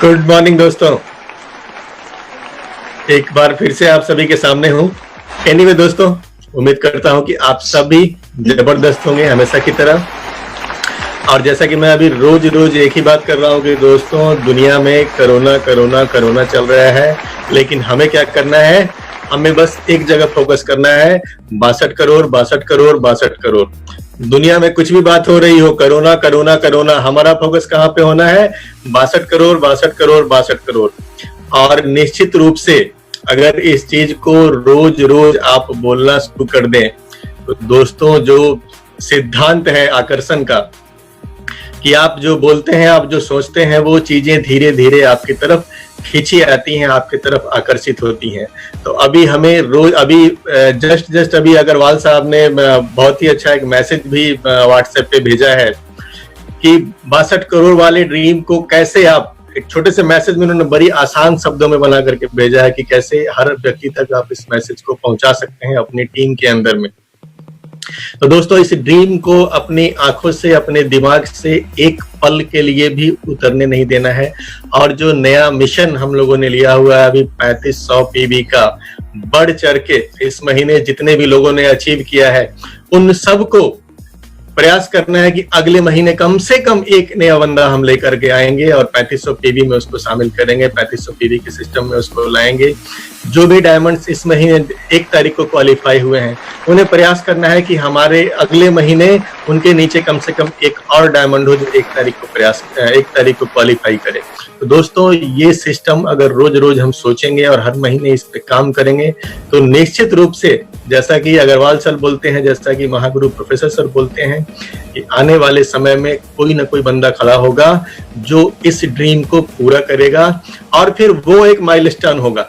Good morning दोस्तों, एक बार फिर से आप सभी के सामने हूँ। एनीवे दोस्तों, उम्मीद करता हूँ कि आप सभी जबरदस्त होंगे हमेशा की तरह। और जैसा कि मैं अभी रोज रोज एक ही बात कर रहा हूँ कि दोस्तों, दुनिया में कोरोना कोरोना कोरोना चल रहा है, लेकिन हमें क्या करना है? हमें बस एक जगह फोकस करना है, 62 करोड़ 62 करोड़ 62 करोड़। दुनिया में कुछ भी बात हो रही हो, कोरोना कोरोना कोरोना, हमारा फोकस कहाँ पे होना है? 62 करोड़ 62 करोड़ 62 करोड़। और निश्चित रूप से अगर इस चीज को रोज रोज आप बोलना शुरू कर दें तो दोस्तों, जो सिद्धांत है आकर्षण का कि आप जो बोलते हैं, आप जो सोचते हैं, वो चीजें धीरे धीरे आपकी तरफ खींची आती हैं, आपकी तरफ आकर्षित होती हैं। तो अभी हमें रोज जस्ट अभी अग्रवाल साहब ने बहुत ही अच्छा एक मैसेज भी व्हाट्सएप पे भेजा है कि 62 करोड़ वाले ड्रीम को कैसे आप, एक छोटे से मैसेज में उन्होंने बड़ी आसान शब्दों में बना करके भेजा है कि कैसे हर व्यक्ति तक आप इस मैसेज को पहुंचा सकते हैं अपनी टीम के अंदर में। तो दोस्तों, इस ड्रीम को अपनी आंखों से, अपने दिमाग से एक पल के लिए भी उतरने नहीं देना है। और जो नया मिशन हम लोगों ने लिया हुआ है अभी 3500 पीबी का, बढ़ चढ़ के इस महीने जितने भी लोगों ने अचीव किया है उन सबको प्रयास करना है कि अगले महीने कम से कम एक नया बंदा हम लेकर के आएंगे और 3500 पीबी में उसको शामिल करेंगे, 3500 पीबी के सिस्टम में उसको लाएंगे। जो भी डायमंड्स इस महीने 1 तारीख को क्वालिफाई हुए हैं, उन्हें प्रयास करना है कि हमारे अगले महीने उनके नीचे कम से कम एक और डायमंड हो जो 1 तारीख को क्वालिफाई करे। तो दोस्तों, ये सिस्टम अगर रोज रोज हम सोचेंगे और हर महीने इस पे काम करेंगे तो निश्चित रूप से, जैसा कि अग्रवाल सर बोलते हैं, जैसा कि महागुरु प्रोफेसर सर बोलते हैं, कि आने वाले समय में कोई ना कोई बंदा खड़ा होगा जो इस ड्रीम को पूरा करेगा। और फिर वो एक माइलस्टोन होगा,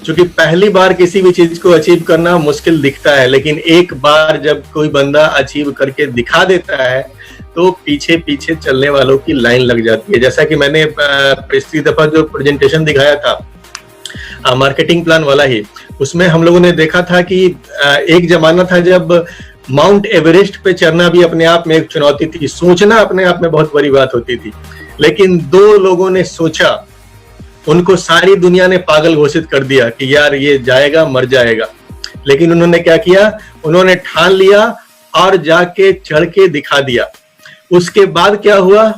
क्योंकि पहली बार किसी भी चीज को अचीव करना मुश्किल दिखता है, लेकिन एक बार जब कोई बंदा अचीव करके दिखा देता है तो पीछे पीछे चलने वालों की लाइन लग जाती है। जैसा कि मैंने पिछली दफा जो प्रेजेंटेशन दिखाया था मार्केटिंग प्लान वाला ही, उसमें हम लोगों ने देखा था कि एक जमाना था जब माउंट एवरेस्ट पे चढ़ना भी अपने आप में एक चुनौती थी, सोचना अपने आप में बहुत बड़ी बात होती थी। लेकिन 2 लोगों ने सोचा, उनको सारी दुनिया ने पागल घोषित कर दिया कि यार ये जाएगा, मर जाएगा। लेकिन उन्होंने क्या किया? उन्होंने ठान लिया और जाके चढ़ के दिखा दिया। उसके बाद क्या हुआ?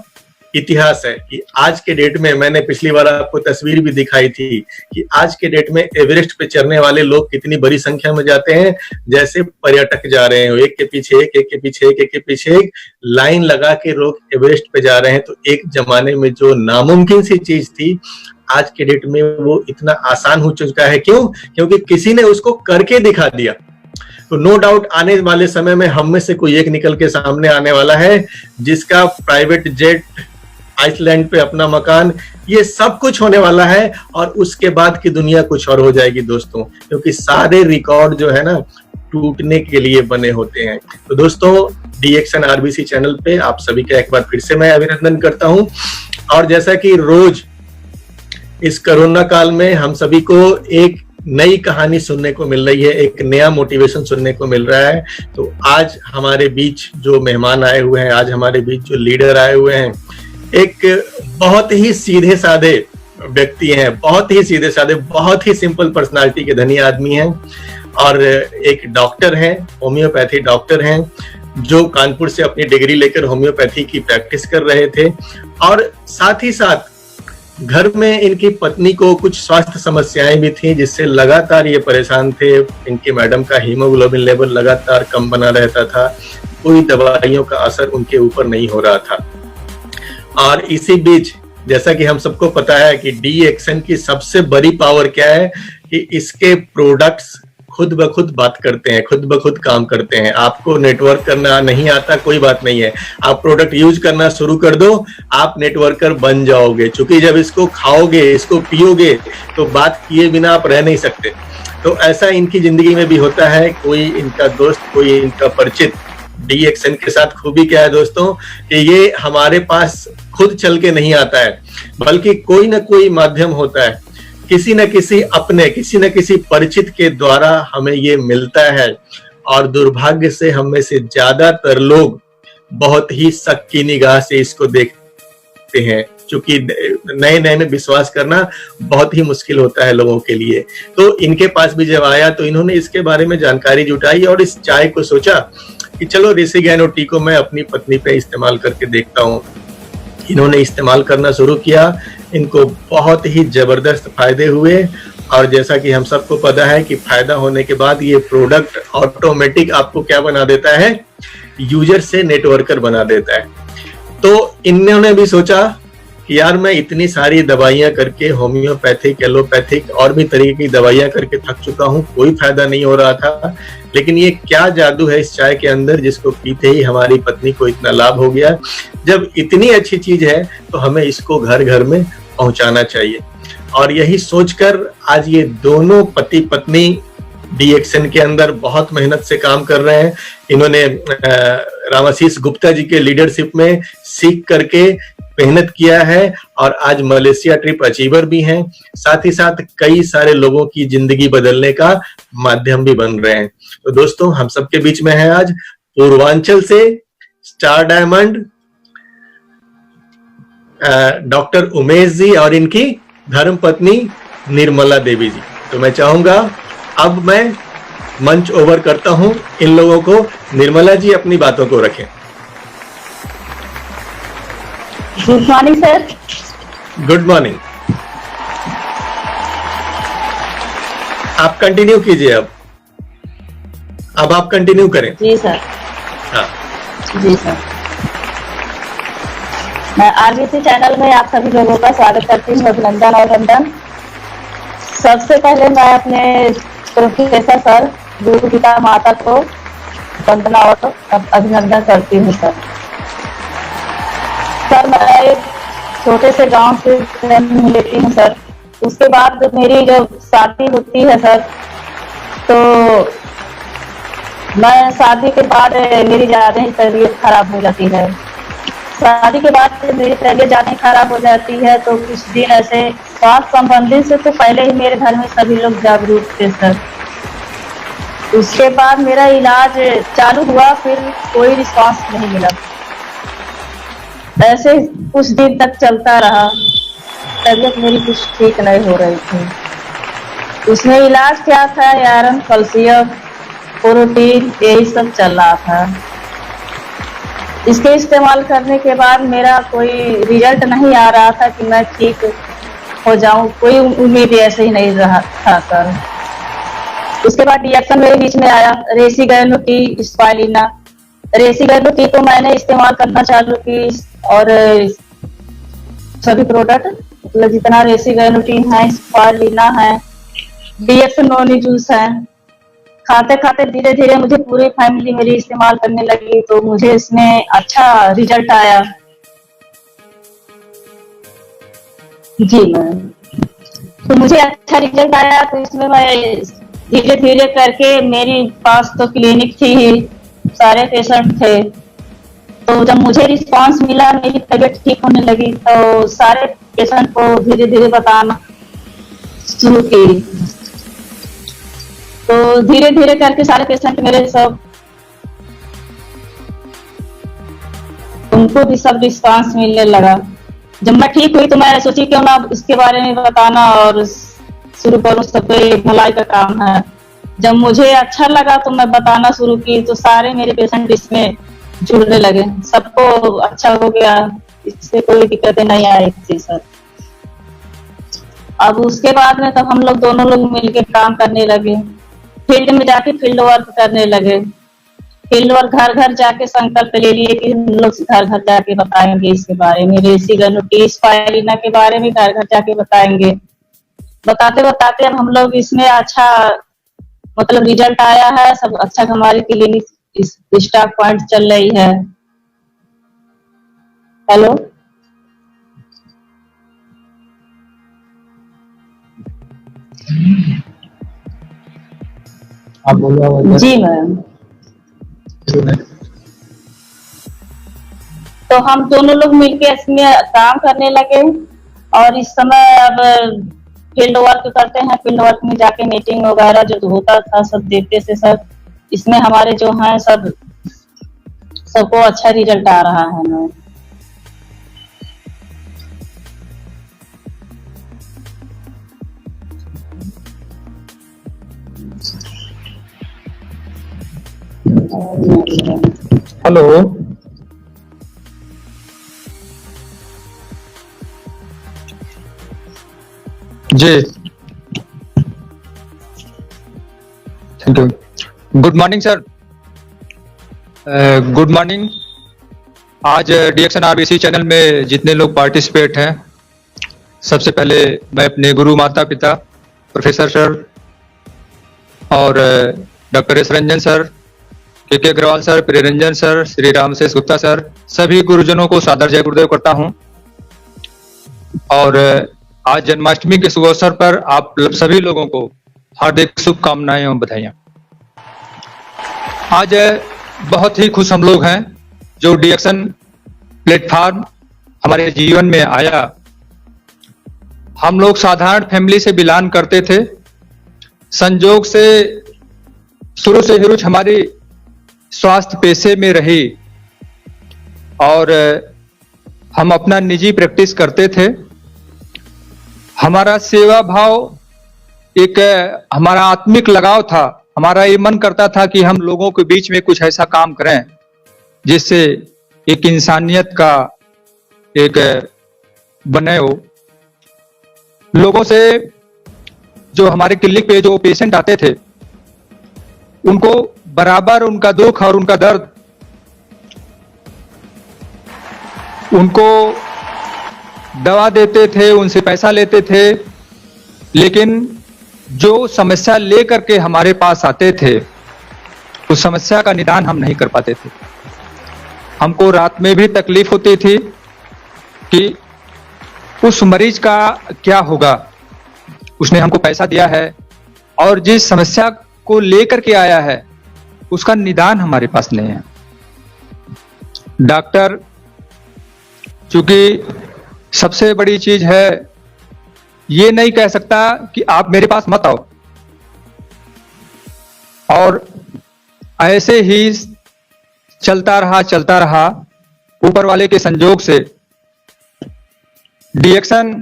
इतिहास है कि आज के डेट में, मैंने पिछली बार आपको तस्वीर भी दिखाई थी कि आज के डेट में एवरेस्ट पे चढ़ने वाले लोग कितनी बड़ी संख्या में जाते हैं, जैसे पर्यटक जा रहे हैं, एक के पीछे एक, एक के पीछे एक, एक के पीछे एक, लाइन लगा के लोग एवरेस्ट पे जा रहे हैं। तो एक जमाने में जो नामुमकिन सी चीज थी, आज के डेट में वो इतना आसान हो चुका है। क्यों? क्योंकि किसी ने उसको करके दिखा दिया। तो नो डाउट आने वाले समय में हम में से कोई एक निकल के सामने आने वाला है जिसका प्राइवेट जेट, आइसलैंड पे अपना मकान, ये सब कुछ होने वाला है। और उसके बाद की दुनिया कुछ और हो जाएगी दोस्तों, क्योंकि सारे रिकॉर्ड जो है ना टूटने के लिए बने होते हैं। तो दोस्तों, डीएक्शन आरबीसी चैनल पे आप सभी का एक बार फिर से मैं अभिनंदन करता हूं। और जैसा कि रोज इस कोरोना काल में हम सभी को एक नई कहानी सुनने को मिल रही है, एक नया मोटिवेशन सुनने को मिल रहा है। तो आज हमारे बीच जो मेहमान आए हुए हैं, आज हमारे बीच जो लीडर आए हुए हैं, एक बहुत ही सीधे साधे व्यक्ति हैं, बहुत ही सीधे साधे, बहुत ही सिंपल पर्सनालिटी के धनी आदमी हैं। और एक डॉक्टर हैं, होम्योपैथी डॉक्टर हैं, जो कानपुर से अपनी डिग्री लेकर होम्योपैथी की प्रैक्टिस कर रहे थे। और साथ ही साथ घर में इनकी पत्नी को कुछ स्वास्थ्य समस्याएं भी थी, जिससे लगातार ये परेशान थे। इनकी मैडम का हीमोग्लोबिन लेवल लगातार कम बना रहता था, कोई दवाइयों का असर उनके ऊपर नहीं हो रहा था। और इसी बीच, जैसा कि हम सबको पता है कि डीएक्शन की सबसे बड़ी पावर क्या है कि इसके प्रोडक्ट्स खुद ब खुद बात करते हैं, खुद ब खुद काम करते हैं। आपको नेटवर्क करना नहीं आता, कोई बात नहीं है, आप प्रोडक्ट यूज करना शुरू कर दो, आप नेटवर्कर बन जाओगे। क्योंकि जब इसको खाओगे, इसको पियोगे, तो बात किए बिना आप रह नहीं सकते। तो ऐसा इनकी जिंदगी में भी होता है, कोई इनका दोस्त, कोई इनका परिचित। डीएक्शन के साथ खूबी क्या है दोस्तों कि ये हमारे पास खुद चल के नहीं आता है, बल्कि कोई ना कोई माध्यम होता है, किसी न किसी अपने, किसी न किसी परिचित के द्वारा हमें ये मिलता है। और दुर्भाग्य से हम में से ज्यादातर लोग बहुत ही शक की निगाह से इसको देखते हैं। चूंकि नए नए में विश्वास करना बहुत ही मुश्किल होता है लोगों के लिए। तो इनके पास भी जब आया तो इन्होंने इसके बारे में जानकारी जुटाई और इस चाय को सोचा कि चलो रेसिगैनो टी को मैं अपनी पत्नी पे इस्तेमाल करके देखता हूँ। इन्होंने इस्तेमाल करना शुरू किया, इनको बहुत ही जबरदस्त फायदे हुए और जैसा कि हम सबको पता है कि फायदा होने के बाद ये प्रोडक्ट ऑटोमेटिक आपको क्या बना देता है, यूजर से नेटवर्कर बना देता है। तो इन्होंने भी सोचा कि यार मैं इतनी सारी दवाइयां करके, होम्योपैथिक, एलोपैथिक और भी तरीके की दवाइयां करके थक चुका हूं, कोई फायदा नहीं हो रहा था, लेकिन ये क्या जादू है इस चाय के अंदर जिसको पीते ही हमारी पत्नी को इतना लाभ हो गया। जब इतनी अच्छी चीज है तो हमें इसको घर घर में पहुंचाना चाहिए। और यही सोचकर आज ये दोनों पति पत्नी डीएक्सन के अंदर बहुत मेहनत से काम कर रहे हैं। इन्होंने रामाशीष गुप्ता जी के लीडरशिप में सीख करके मेहनत किया है और आज मलेशिया ट्रिप अचीवर भी हैं, साथ ही साथ कई सारे लोगों की जिंदगी बदलने का माध्यम भी बन रहे हैं। तो दोस्तों, हम सबके बीच में है आज पूर्वांचल से star diamond doctor Umesh ji और इनकी धर्मपत्नी निर्मला देवी जी। तो मैं चाहूंगा अब मैं मंच ओवर करता हूं इन लोगों को। निर्मला जी अपनी बातों को रखें। Good morning sir. Good morning. आप कंटिन्यू कीजिए। अब आप कंटिन्यू करें। जी सर। हाँ जी सर। मैं आरबीसी चैनल में आप सभी लोगों का स्वागत करती हूँ, अभिनंदन और वंदन। सबसे पहले मैं अपने प्रोफेसर सर गुरु पिता माता को वंदना और अभिनंदन करती हूँ सर। सर मैं एक छोटे से गांव से जन्म लेती हूँ सर। उसके बाद मेरी जब शादी होती है सर, तो मैं शादी के बाद मेरी ज्यादा ही तबीयत खराब हो जाती है। शादी के बाद मेरी तबीयत ज्यादा खराब हो जाती है तो कुछ दिन ऐसे स्वास्थ्य संबंधी से तो पहले ही मेरे घर में सभी लोग जागरूक थे सर। उसके बाद मेरा इलाज चालू हुआ, फिर कोई रिस्पांस नहीं मिला। ऐसे कुछ दिन तक चलता रहा, तबीयत मेरी कुछ ठीक नहीं हो रही थी। उसमें इलाज क्या था, आयरन, कैल्शियम, प्रोटीन, यही सब चल रहा था। इसके इस्तेमाल करने के बाद मेरा कोई रिजल्ट नहीं आ रहा था कि मैं ठीक हो जाऊं, कोई उम्मीद ऐसे ही नहीं रहा था सर। उसके बाद डीएक्सन मेरे बीच में आया, रेसिगैनो टी, स्पाइलिना। रेसिगैनो टी को मैंने इस्तेमाल करना चालू की और सभी प्रोडक्ट मतलब जितना रेसिगैनो टी है, स्पाइलिना है, डीएक्सन नोनी जूस है, खाते खाते धीरे धीरे मुझे पूरी फैमिली मेरी इस्तेमाल करने लगी तो मुझे इसमें अच्छा रिजल्ट आया। जी मैम, तो मुझे अच्छा रिजल्ट आया तो इसमें मैं धीरे धीरे करके, मेरी पास तो क्लिनिक थी ही, सारे पेशेंट थे, तो जब मुझे रिस्पांस मिला, मेरी तबीयत ठीक होने लगी तो सारे पेशेंट को धीरे धीरे बताना शुरू की। तो धीरे धीरे करके सारे पेशेंट मेरे सब, उनको भी सब रिस्पांस मिलने लगा। जब मैं ठीक हुई तो मैं सोची क्यों ना इसके बारे में बताना और शुरू करूं, सब भलाई का काम है। जब मुझे अच्छा लगा तो मैं बताना शुरू की तो सारे मेरे पेशेंट इसमें जुड़ने लगे, सबको अच्छा हो गया, इससे कोई दिक्कतें नहीं आई थी सर। अब उसके बाद में तब हम लोग दोनों लोग मिलकर काम करने लगे, फील्ड में जाके फील्ड वर्क करने लगे। फील्ड वर्क घर घर जाके संकल्प ले लिए कि हम लोग घर घर जाके बताएंगे इसके बारे में, रेसिगैनो टी, स्पाइलिना के बारे में घर घर जाके बताएंगे। बताते बताते अब हम लोग इसमें अच्छा मतलब रिजल्ट आया है, सब अच्छा, हमारी क्लिनिक स्टॉक पॉइंट चल रही है। हेलो, आप बोलो। जी मैम। तो हम दोनों लोग मिलके इसमें काम करने लगे और इस समय अब फील्ड वर्क करते हैं। फील्ड वर्क में जाके मीटिंग वगैरह जो होता था सब देखते थे सर। इसमें हमारे जो हैं सब, सबको अच्छा रिजल्ट आ रहा है ma'am. Hello, ji, thank you. Good morning sir. Good morning. आज डीएक्शन आरबीसी चैनल में जितने लोग पार्टिसिपेट हैं, सबसे पहले मैं अपने गुरु माता पिता प्रोफेसर सर और doctor S Ranjan sir, K Agrawal sir, Priyaranjan sir, Shri Ramshesh Gupta sir, सभी गुरुजनों को सादर जय गुरुदेव करता हूं। और आज जन्माष्टमी के शुभ अवसर पर आप सभी लोगों को हार्दिक शुभकामनाएं एवं बधाइयां। आज बहुत ही खुश हम लोग हैं जो डीएक्शन प्लेटफॉर्म हमारे जीवन में आया। हम लोग साधारण फैमिली से बिलोंग करते थे। संजोग से शुरू से ही रुचि हमारी स्वास्थ्य पेशे में रही और हम अपना निजी प्रैक्टिस करते थे। हमारा सेवा भाव एक हमारा आत्मिक लगाव था। हमारा ये मन करता था कि हम लोगों के बीच में कुछ ऐसा काम करें जिससे एक इंसानियत का एक बने हो। लोगों से जो हमारे क्लिनिक पे जो पेशेंट आते थे उनको बराबर उनका दुख और उनका दर्द उनको दवा देते थे, उनसे पैसा लेते थे, लेकिन जो समस्या लेकर के हमारे पास आते थे उस समस्या का निदान हम नहीं कर पाते थे। हमको रात में भी तकलीफ होती थी कि उस मरीज का क्या होगा। उसने हमको पैसा दिया है और जिस समस्या को लेकर के आया है उसका निदान हमारे पास नहीं है। डॉक्टर चूंकि सबसे बड़ी चीज है, ये नहीं कह सकता कि आप मेरे पास मत आओ। और ऐसे ही चलता रहा ऊपर वाले के संजोग से डीएक्शन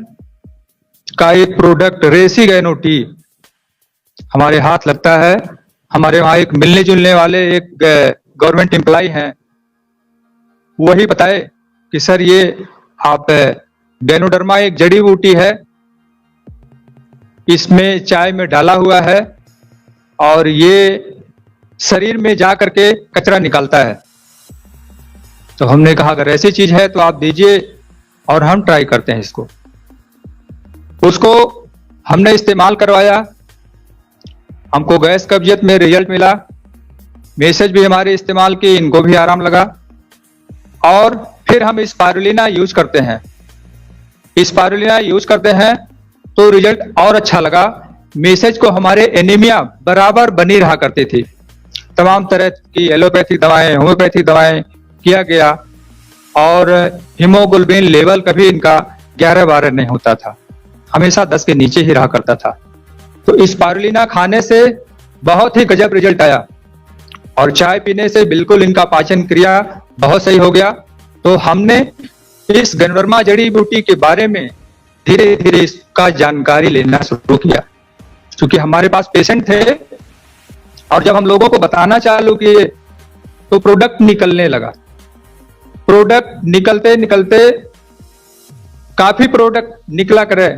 का एक प्रोडक्ट रेसिगैनो टी हमारे हाथ लगता है। हमारे वहां एक मिलने जुलने वाले एक गवर्नमेंट एम्प्लॉय हैं, वही बताए कि सर ये आप गैनोडर्मा एक जड़ी बूटी है, इसमें चाय में डाला हुआ है और ये शरीर में जा करके कचरा निकालता है। तो हमने कहा अगर ऐसी चीज है तो आप दीजिए और हम ट्राई करते हैं इसको। उसको हमने इस्तेमाल करवाया, हमको गैस कब्जियत में रिजल्ट मिला। मैसेज भी हमारे इस्तेमाल की, इनको भी आराम लगा। और फिर हम स्पारुलिना यूज करते हैं। स्पारुलिना यूज करते हैं तो रिजल्ट और अच्छा लगा। मैसेज को हमारे एनीमिया बराबर बनी रहा करती थी। तमाम तरह की एलोपैथिक दवाएं, होम्योपैथिक दवाएं किया गया और हीमोग्लोबिन लेवल कभी इनका 11-12 नहीं होता था, हमेशा 10 के नीचे ही रहा करता था। तो स्पारुलिना खाने से बहुत ही गजब रिजल्ट आया और चाय पीने से बिल्कुल इनका पाचन क्रिया बहुत सही हो गया। तो हमने इस गैनोडर्मा जड़ी बूटी के बारे में धीरे धीरे इसका जानकारी लेना शुरू किया। क्योंकि हमारे पास पेशेंट थे और जब हम लोगों को बताना चालू किए तो प्रोडक्ट निकलने लगा। प्रोडक्ट निकलते निकलते काफी प्रोडक्ट निकला करे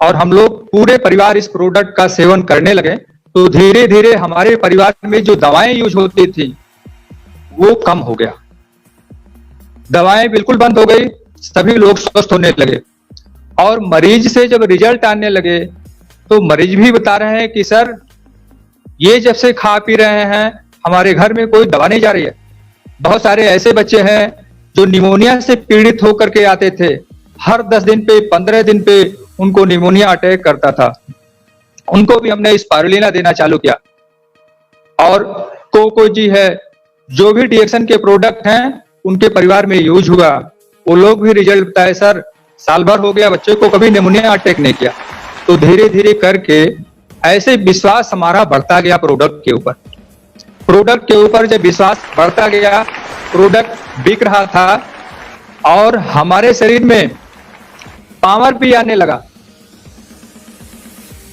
और हम लोग पूरे परिवार इस प्रोडक्ट का सेवन करने लगे। तो धीरे धीरे हमारे परिवार में जो दवाएं यूज होती थी वो कम हो गया, दवाएं बिल्कुल बंद हो गई, सभी लोग स्वस्थ होने लगे। और मरीज से जब रिजल्ट आने लगे तो मरीज भी बता रहे हैं कि सर ये जब से खा पी रहे हैं हमारे घर में कोई दवा नहीं जा रही है। बहुत सारे ऐसे बच्चे हैं जो निमोनिया से पीड़ित होकर के आते थे, हर 10 दिन पे 15 दिन पे उनको निमोनिया अटैक करता था। उनको भी हमने स्पारुलिना देना चालू किया। और कोको जी है, जो भी डीएक्शन के प्रोडक्ट हैं उनके परिवार में यूज हुआ, वो लोग भी रिजल्ट बताए सर साल भर हो गया बच्चे को कभी निमोनिया अटैक नहीं किया। तो धीरे धीरे करके ऐसे विश्वास हमारा बढ़ता गया प्रोडक्ट के ऊपर। प्रोडक्ट के ऊपर जब विश्वास बढ़ता गया, प्रोडक्ट बिक रहा था और हमारे शरीर में पावर भी आने लगा।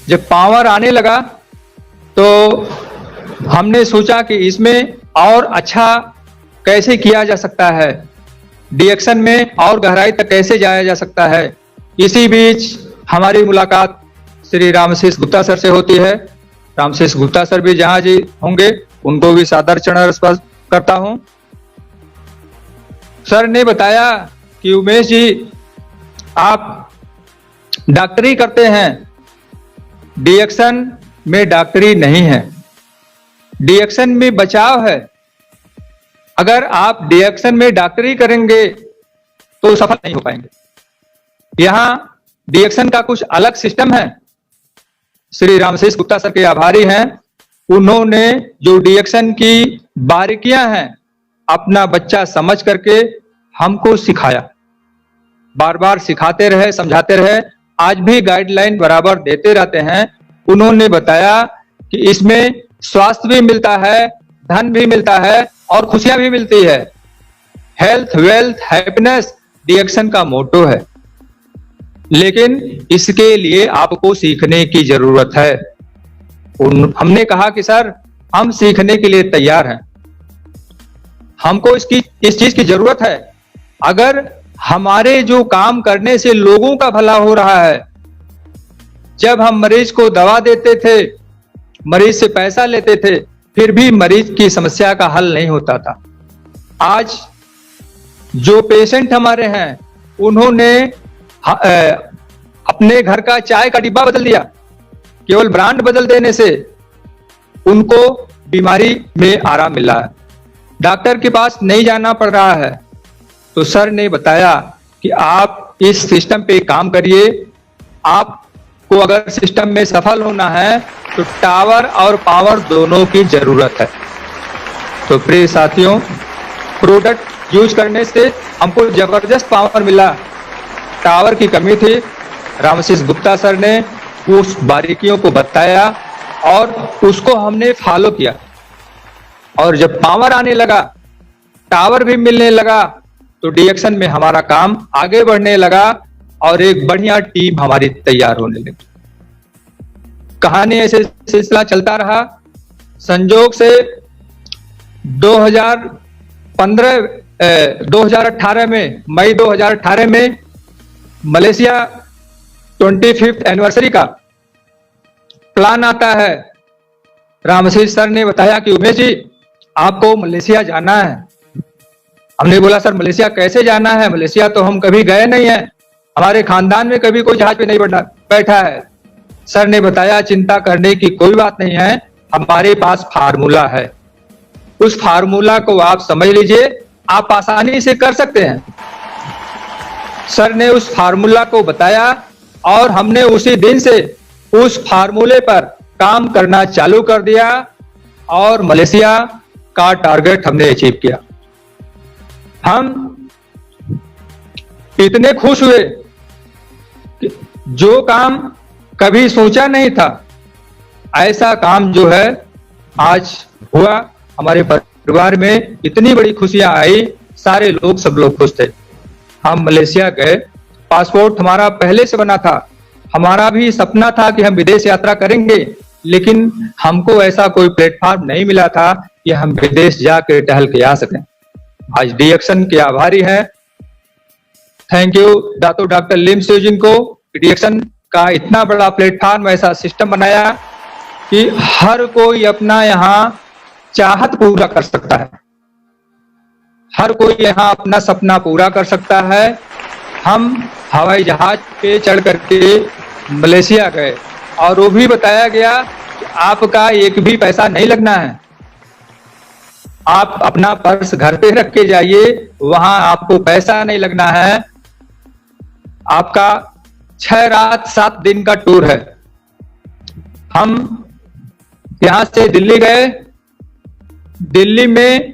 जब पावर आने लगा तो हमने सोचा कि इसमें और अच्छा कैसे किया जा सकता है, डिएक्शन में और गहराई तक कैसे जाया जा सकता है। इसी बीच हमारी मुलाकात श्री रामशेष गुप्ता सर से होती है। रामशेष गुप्ता सर भी जहां जी होंगे उनको भी सादर चरण स्पर्श करता हूं। सर ने बताया कि उमेश जी आप डॉक्टरी करते हैं, डिएक्शन में डॉक्टरी नहीं है, डिएक्शन में बचाव है। अगर आप डिएक्शन में डॉक्टरी करेंगे तो सफल नहीं हो पाएंगे। यहां डिएक्शन का कुछ अलग सिस्टम है। श्री रामशेष गुप्ता सर के आभारी हैं। उन्होंने जो डिएक्शन की बारीकियां हैं अपना बच्चा समझ करके हमको सिखाया, बार बार सिखाते रहे, समझाते रहे, आज भी गाइडलाइन बराबर देते रहते हैं। उन्होंने बताया कि इसमें स्वास्थ्य भी मिलता है, धन भी मिलता है और खुशियां भी मिलती है। हेल्थ वेल्थ हैप्पीनेस डिएक्शन का मोटो है, लेकिन इसके लिए आपको सीखने की जरूरत है। हमने कहा कि सर हम सीखने के लिए तैयार हैं, हमको इस चीज की जरूरत है। अगर हमारे जो काम करने से लोगों का भला हो रहा है, जब हम मरीज को दवा देते थे, मरीज से पैसा लेते थे, फिर भी मरीज की समस्या का हल नहीं होता था। आज जो पेशेंट हमारे हैं उन्होंने अपने घर का चाय का डिब्बा बदल दिया, केवल ब्रांड बदल देने से उनको बीमारी में आराम मिला है, डॉक्टर के पास नहीं जाना पड़ रहा है। तो सर ने बताया कि आप इस सिस्टम पे काम करिए। आपको अगर सिस्टम में सफल होना है तो टावर और पावर दोनों की जरूरत है। तो प्रिय साथियों, प्रोडक्ट यूज करने से हमको जबरदस्त पावर मिला, टावर की कमी थी। रामशेष गुप्ता सर ने उस बारीकियों को बताया और उसको हमने फॉलो किया, और जब पावर आने लगा, टावर भी मिलने लगा, तो डिएक्शन में हमारा काम आगे बढ़ने लगा और एक बढ़िया टीम हमारी तैयार होने लगी। कहानी ऐसे सिलसिला चलता रहा। संजोग से 2018 में, मई 2018 में मलेशिया 25th एनिवर्सरी का प्लान आता है। रामशेष सर ने बताया कि उमेश जी आपको मलेशिया जाना है। हमने बोला सर मलेशिया कैसे जाना है, मलेशिया तो हम कभी गए नहीं है, हमारे खानदान में कभी कोई जहाज पे नहीं बैठा है। सर ने बताया चिंता करने की कोई बात नहीं है, हमारे पास फार्मूला है, उस फार्मूला को आप समझ लीजिए, आप आसानी से कर सकते हैं। सर ने उस फार्मूला को बताया और हमने उसी दिन से उस फार्मूले पर काम करना चालू कर दिया और मलेशिया का टारगेट हमने अचीव किया। हम इतने खुश हुए कि जो काम कभी सोचा नहीं था, ऐसा काम जो है आज हुआ। हमारे परिवार में इतनी बड़ी खुशियां आई, सारे लोग, सब लोग खुश थे। हम मलेशिया गए, पासपोर्ट हमारा पहले से बना था, हमारा भी सपना था कि हम विदेश यात्रा करेंगे, लेकिन हमको ऐसा कोई प्लेटफॉर्म नहीं मिला था कि हम विदेश जाकर टहल के आ सकें। आज डिएक्शन के आभारी हैं। थैंक यू दातो डॉक्टर लिम सेजिन को, डिएक्शन का इतना बड़ा प्लेटफॉर्म, ऐसा सिस्टम बनाया कि हर कोई अपना यहाँ चाहत पूरा कर सकता है, हर कोई यहाँ अपना सपना पूरा कर सकता है। हम हवाई जहाज पे चढ़ करके मलेशिया गए और वो भी बताया गया कि आपका एक भी पैसा नहीं लगना है, आप अपना पर्स घर पे रख के जाइए, वहां आपको पैसा नहीं लगना है। आपका 6 रात 7 दिन का टूर है। हम यहां से दिल्ली गए, दिल्ली में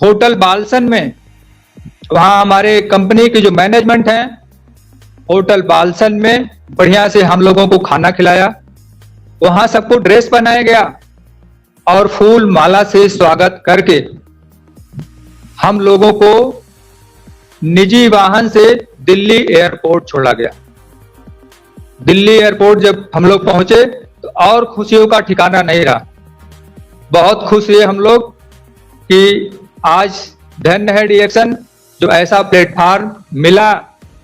होटल बालसन में, वहां हमारे कंपनी की जो मैनेजमेंट है, होटल बालसन में बढ़िया से हम लोगों को खाना खिलाया, वहां सबको ड्रेस पहनाया गया और फूल माला से स्वागत करके हम लोगों को निजी वाहन से दिल्ली एयरपोर्ट छोड़ा गया। दिल्ली एयरपोर्ट जब हम लोग पहुंचे तो और खुशियों का ठिकाना नहीं रहा। बहुत खुश हुए हम लोग कि आज धन्य है डीएक्शन जो ऐसा प्लेटफॉर्म मिला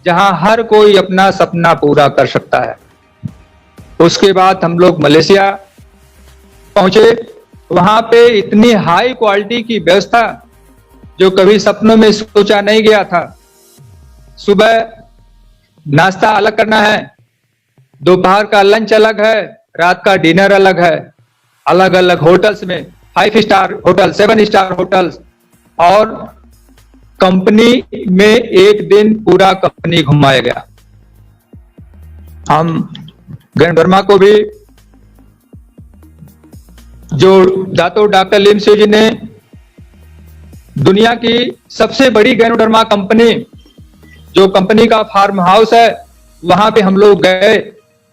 जहां हर कोई अपना सपना पूरा कर सकता है। उसके बाद हम लोग मलेशिया पहुंचे, वहां पे इतनी हाई क्वालिटी की व्यवस्था जो कभी सपनों में सोचा नहीं गया था। सुबह नाश्ता अलग करना है, दोपहर का लंच अलग है, रात का डिनर अलग है, अलग अलग होटल्स में 5 स्टार होटल, 7 स्टार होटल्स, और कंपनी में एक दिन पूरा कंपनी घुमाया गया। हम गैन वर्मा को भी, जो दातो डॉक्टर लिम सिउ जी ने दुनिया की सबसे बड़ी गैनोडर्मा कंपनी, जो कंपनी का फार्म हाउस है, वहां पे हम लोग गए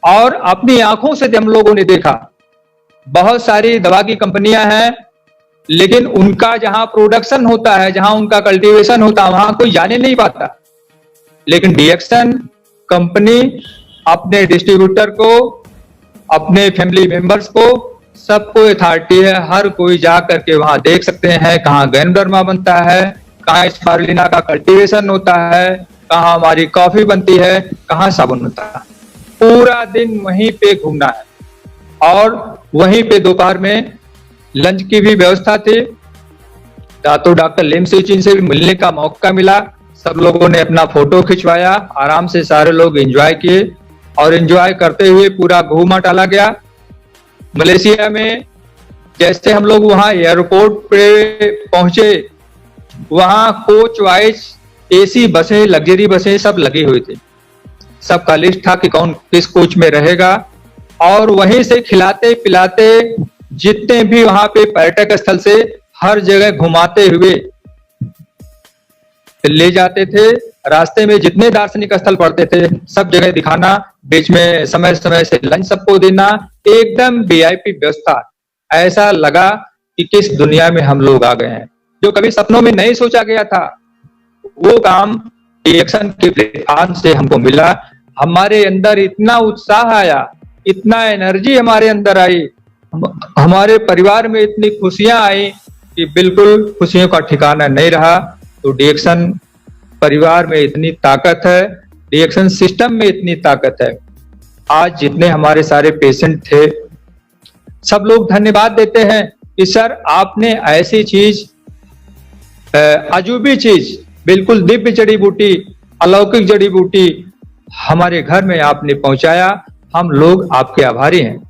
और अपनी आंखों से हम लोगों ने देखा। बहुत सारी दवा की कंपनियां हैं, लेकिन उनका जहां प्रोडक्शन होता है, जहां उनका कल्टीवेशन होता है, वहां कोई जाने नहीं पाता। लेकिन डीएक्शन कंपनी अपने डिस्ट्रीब्यूटर को, अपने फैमिली मेंबर्स को, सबको अथॉरिटी है, हर कोई जा करके वहां देख सकते हैं कहाँ गैनोडर्मा बनता है, कहाँ स्पारुलिना का कल्टीवेशन होता है, कहाँ हमारी कॉफी बनती है, कहाँ साबुन होता है। पूरा दिन वहीं पे घूमना है और वहीं पे दोपहर में लंच की भी व्यवस्था थी। दातो डॉक्टर लिम सिउ जी से भी मिलने का मौका मिला। सब लोगों ने अपना फोटो खिंचवाया, आराम से सारे लोग एंजॉय किए और एंजॉय करते हुए पूरा घूमा टाला गया। मलेशिया में जैसे हम लोग वहां एयरपोर्ट पे पहुंचे, वहां कोच वाइज एसी बसें, लग्जरी बसें सब लगी हुई थी। सबका लिस्ट था कि कौन किस कोच में रहेगा, और वहीं से खिलाते पिलाते जितने भी वहां पे पर्यटक स्थल से हर जगह घुमाते हुए ले जाते थे। रास्ते में जितने दार्शनिक स्थल पड़ते थे सब जगह दिखाना, बीच में समय समय से लंच सबको देना, एकदम वीआईपी व्यवस्था। ऐसा लगा कि किस दुनिया में हम लोग आ गए हैं, जो कभी सपनों में नहीं सोचा गया था। वो काम डीएक्शन के प्लेटफॉर्म से हमको मिला। हमारे अंदर इतना उत्साह आया, इतना एनर्जी हमारे अंदर आई, हमारे परिवार में इतनी खुशियां आई कि बिल्कुल खुशियों का ठिकाना नहीं रहा। तो डीएक्शन परिवार में इतनी ताकत है, डीएक्शन सिस्टम में इतनी ताकत है। आज जितने हमारे सारे पेशेंट थे, सब लोग धन्यवाद देते हैं कि सर आपने ऐसी चीज, अजूबी चीज, बिल्कुल दिव्य जड़ी बूटी, अलौकिक जड़ी बूटी हमारे घर में आपने पहुंचाया। हम लोग आपके आभारी हैं।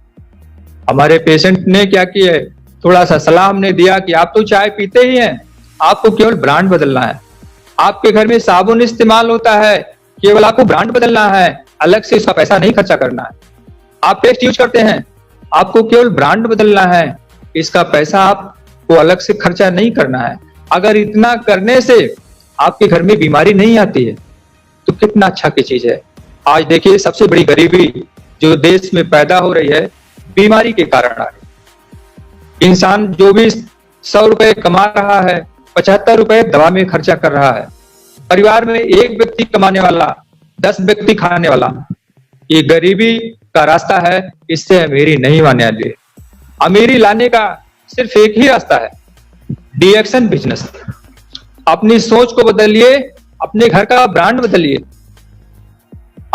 हमारे पेशेंट ने क्या किया है, थोड़ा सा सलाह हमने दिया कि आप तो चाय पीते ही हैं, आपको केवल ब्रांड बदलना है। आपके घर में साबुन इस्तेमाल होता है, केवल आपको ब्रांड बदलना है, अलग से इसका पैसा नहीं खर्चा करना है। आप पेस्ट यूज करते हैं, आपको केवल ब्रांड बदलना है, इसका पैसा आपको अलग से खर्चा नहीं करना है। अगर इतना करने से आपके घर में बीमारी नहीं आती है तो कितना अच्छा की चीज है। आज देखिए सबसे बड़ी गरीबी जो देश में पैदा हो रही है, बीमारी के कारण आ रही। इंसान जो भी 100 रुपए कमा रहा है, 75 रुपए दवा में खर्चा कर रहा है। परिवार में एक व्यक्ति कमाने वाला, 10 व्यक्ति खाने वाला। ये गरीबी का रास्ता है, इससे अमीरी नहीं आने वाली है। अमीरी लाने का सिर्फ एक ही रास्ता है, डीएक्शन बिजनेस। अपनी सोच को बदलिए, अपने घर का ब्रांड बदलिए,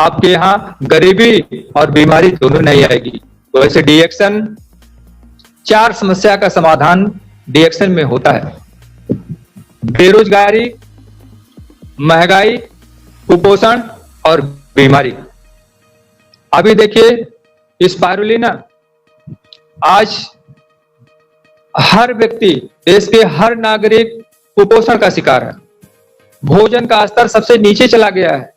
आपके यहाँ गरीबी और बीमारी दोनों नहीं आएगी। वैसे डीएक्शन 4 समस्या का समाधान डीएक्शन में होता है: बेरोजगारी, महंगाई, कुपोषण और बीमारी। अभी देखिए स्पारुलिना, आज हर व्यक्ति, देश के हर नागरिक कुपोषण का शिकार है। भोजन का स्तर सबसे नीचे चला गया है,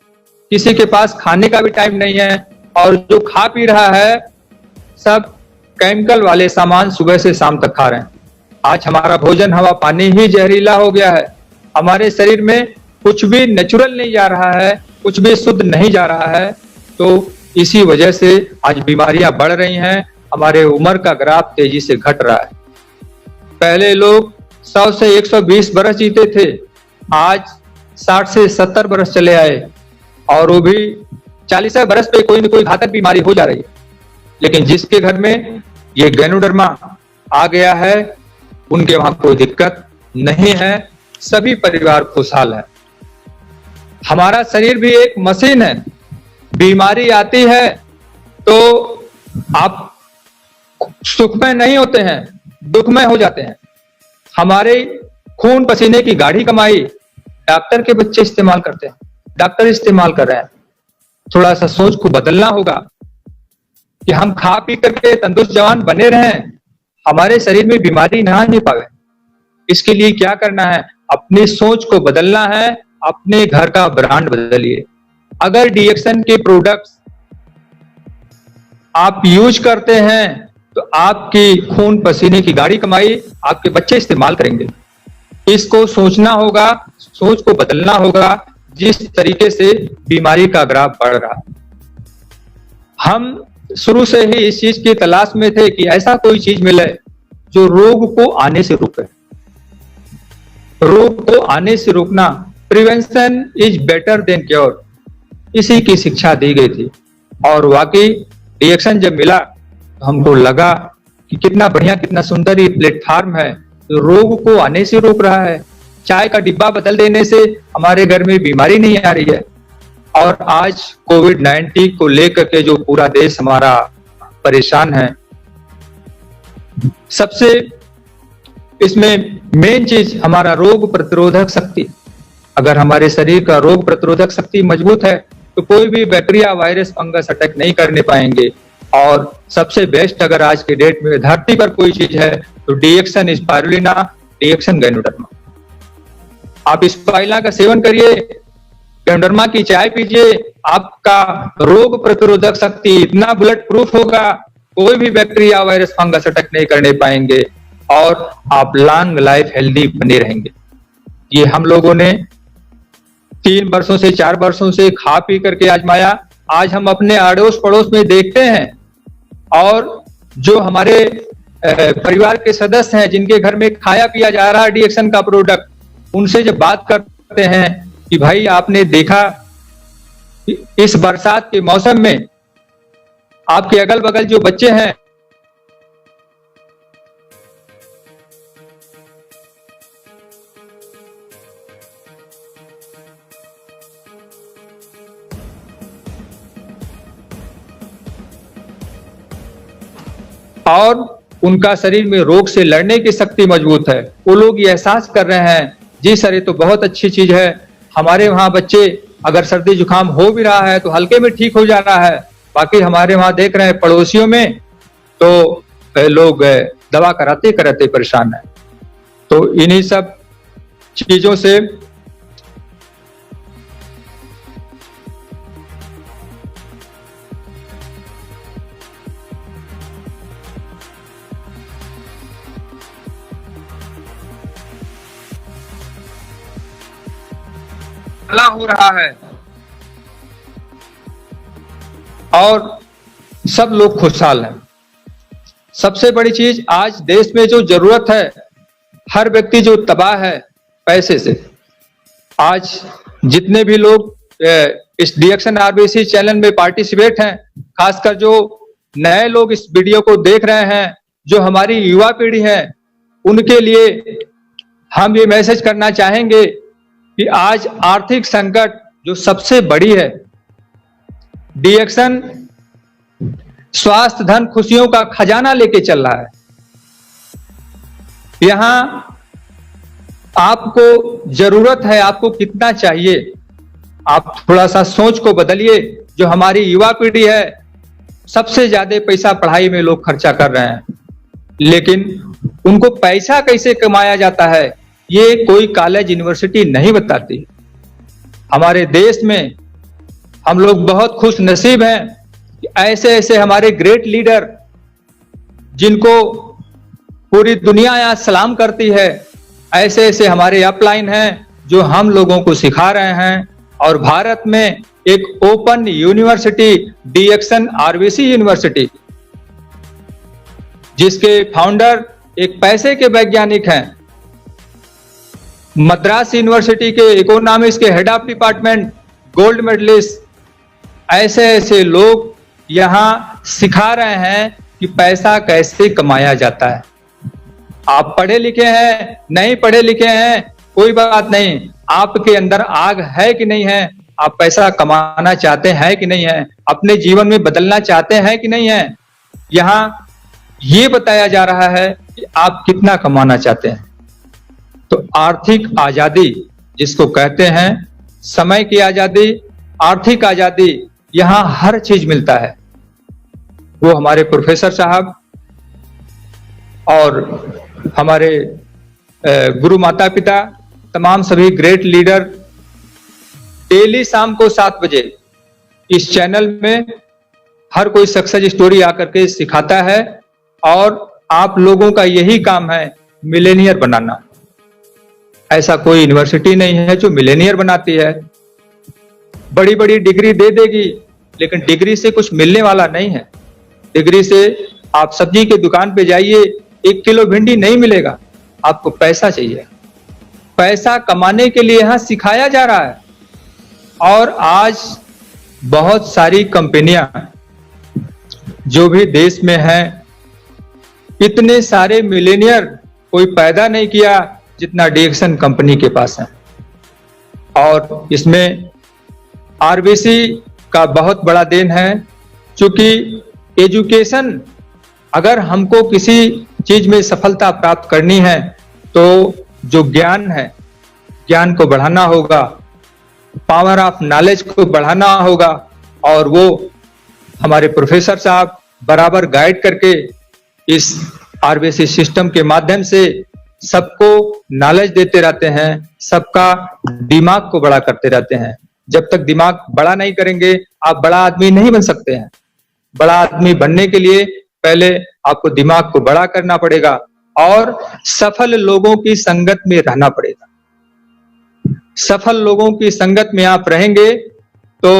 किसी के पास खाने का भी टाइम नहीं है, और जो खा पी रहा है सब केमिकल वाले सामान सुबह से शाम तक खा रहे हैं। आज हमारा भोजन, हवा, पानी ही जहरीला हो गया है। हमारे शरीर में कुछ भी नेचुरल नहीं जा रहा है, कुछ भी शुद्ध नहीं जा रहा है। तो इसी वजह से आज बीमारियां बढ़ रही हैं, हमारे उम्र का ग्राफ तेजी से घट रहा है। पहले लोग 100 से 120 बरस जीते थे, आज 60 से 70 बरस चले आए, और वो भी 40 बरस पे कोई न कोई घातक बीमारी हो जा रही है। लेकिन जिसके घर में ये गैनोडर्मा आ गया है, उनके वहां कोई दिक्कत नहीं है, सभी परिवार खुशहाल है। हमारा शरीर भी एक मशीन है, बीमारी आती है तो आप सुखमय नहीं होते हैं, दुखमय हो जाते हैं। हमारे खून पसीने की गाढ़ी कमाई डॉक्टर के बच्चे इस्तेमाल करते हैं, डॉक्टर इस्तेमाल कर रहे हैं। थोड़ा सा सोच को बदलना होगा कि हम खा पी करके तंदुरुस्त जवान बने रहें, हमारे शरीर में बीमारी ना आने पावे। इसके लिए क्या करना है? अपनी सोच को बदलना है, अपने घर का ब्रांड बदलिए। अगर डीएक्शन के प्रोडक्ट्स आप यूज करते हैं तो आपकी खून पसीने की गाढ़ी कमाई आपके बच्चे इस्तेमाल करेंगे। इसको सोचना होगा, सोच को बदलना होगा। जिस तरीके से बीमारी का ग्राफ बढ़ रहा, हम शुरू से ही इस चीज की तलाश में थे कि ऐसा कोई चीज मिले जो रोग को आने से रोके। रोग को आने से रोकना, prevention is better than cure, इसी की शिक्षा दी गई थी। और वाकई डीएक्शन जब मिला तो हमको लगा कि कितना बढ़िया, कितना सुंदर ये प्लेटफॉर्म है, तो रोग को आने से रोक रहा है। चाय का डिब्बा बदल देने से हमारे घर में बीमारी नहीं आ रही है। और आज कोविड-19 को लेकर के जो पूरा देश हमारा परेशान है, सबसे इसमें मेन चीज हमारा रोग प्रतिरोधक शक्ति। अगर हमारे शरीर का रोग प्रतिरोधक शक्ति मजबूत है तो कोई भी बैक्टीरिया, वायरस, फंगस अटैक नहीं करने पाएंगे। और सबसे बेस्ट अगर आज के डेट में धरती पर कोई चीज है तो डीएक्शन स्पाइरुलिना, डीएक्शन गैनोडर्मा। आप स्पाइरुलिना का सेवन करिए, गैनोडर्मा की चाय पीजिए, आपका रोग प्रतिरोधक शक्ति इतना बुलेट प्रूफ होगा, कोई भी बैक्टीरिया, वायरस, फंगस अटैक नहीं करने पाएंगे और आप लॉन्ग लाइफ हेल्दी बने रहेंगे। ये हम लोगों ने 3 वर्षों से 4 वर्षों से खा पी करके आजमाया। आज हम अपने अड़ोस पड़ोस में देखते हैं और जो हमारे परिवार के सदस्य हैं जिनके घर में खाया पिया जा रहा है डीएक्शन का प्रोडक्ट, उनसे जब बात करते हैं कि भाई आपने देखा इस बरसात के मौसम में आपके अगल बगल जो बच्चे हैं और उनका शरीर में रोग से लड़ने की शक्ति मजबूत है, वो लोग ये एहसास कर रहे हैं जी सर ये तो बहुत अच्छी चीज है। हमारे वहाँ बच्चे अगर सर्दी जुकाम हो भी रहा है तो हल्के में ठीक हो जा रहा है। बाकी हमारे वहाँ देख रहे हैं पड़ोसियों में तो लोग दवा कराते कराते परेशान है। तो इन्हीं सब चीजों से हो रहा है और सब लोग खुशहाल हैं। सबसे बड़ी चीज आज देश में जो जरूरत है, हर व्यक्ति जो तबाह है पैसे से। आज जितने भी लोग इस डीएक्शन आरबीसी चैनल में पार्टिसिपेट हैं, खासकर जो नए लोग इस वीडियो को देख रहे हैं, जो हमारी युवा पीढ़ी है, उनके लिए हम ये मैसेज करना चाहेंगे कि आज आर्थिक संकट जो सबसे बड़ी है, डीएक्शन स्वास्थ्य, धन, खुशियों का खजाना लेके चल रहा है। यहां आपको जरूरत है, आपको कितना चाहिए, आप थोड़ा सा सोच को बदलिए। जो हमारी युवा पीढ़ी है, सबसे ज्यादा पैसा पढ़ाई में लोग खर्चा कर रहे हैं, लेकिन उनको पैसा कैसे कमाया जाता है ये कोई कॉलेज, यूनिवर्सिटी नहीं बताती। हमारे देश में हम लोग बहुत खुश नसीब हैं कि ऐसे ऐसे हमारे ग्रेट लीडर जिनको पूरी दुनिया यहाँ सलाम करती है, ऐसे ऐसे हमारे अपलाइन हैं जो हम लोगों को सिखा रहे हैं। और भारत में एक ओपन यूनिवर्सिटी, डीएक्शन आरबीसी यूनिवर्सिटी, जिसके फाउंडर एक पैसे के वैज्ञानिक हैं, मद्रास यूनिवर्सिटी के इकोनॉमिक्स के head of department, gold medalist, ऐसे ऐसे लोग यहाँ सिखा रहे हैं कि पैसा कैसे कमाया जाता है। आप पढ़े लिखे हैं, नहीं पढ़े लिखे हैं, कोई बात नहीं। आपके अंदर आग है कि नहीं है, आप पैसा कमाना चाहते हैं कि नहीं है, अपने जीवन में बदलना चाहते हैं कि नहीं है, यहाँ ये बताया जा रहा है कि आप कितना कमाना चाहते हैं। तो आर्थिक आजादी जिसको कहते हैं, समय की आजादी, आर्थिक आजादी, यहाँ हर चीज मिलता है। वो हमारे प्रोफेसर साहब और हमारे गुरु माता पिता, तमाम सभी ग्रेट लीडर डेली शाम को 7 बजे इस चैनल में हर कोई सक्सेस स्टोरी आकर के सिखाता है। और आप लोगों का यही काम है मिलेनियर बनाना। ऐसा कोई यूनिवर्सिटी नहीं है जो मिलेनियर बनाती है। बड़ी बड़ी डिग्री दे देगी, लेकिन डिग्री से कुछ मिलने वाला नहीं है। डिग्री से आप सब्जी की दुकान पे जाइए, 1 किलो भिंडी नहीं मिलेगा, आपको पैसा चाहिए। पैसा कमाने के लिए यहां सिखाया जा रहा है। और आज बहुत सारी कंपनियां जो भी देश में हैं, इतने सारे मिलेनियर कोई पैदा नहीं किया जितना डीएक्सन कंपनी के पास है। और इसमें आरबीसी का बहुत बड़ा देन है, क्योंकि एजुकेशन, अगर हमको किसी चीज में सफलता प्राप्त करनी है तो जो ज्ञान है, ज्ञान को बढ़ाना होगा, पावर ऑफ नॉलेज को बढ़ाना होगा। और वो हमारे प्रोफेसर साहब बराबर गाइड करके इस आरबीसी सिस्टम के माध्यम से सबको नॉलेज देते रहते हैं, सबका दिमाग को बड़ा करते रहते हैं। जब तक दिमाग बड़ा नहीं करेंगे, आप बड़ा आदमी नहीं बन सकते हैं। बड़ा आदमी बनने के लिए पहले आपको दिमाग को बड़ा करना पड़ेगा और सफल लोगों की संगत में रहना पड़ेगा। सफल लोगों की संगत में आप रहेंगे तो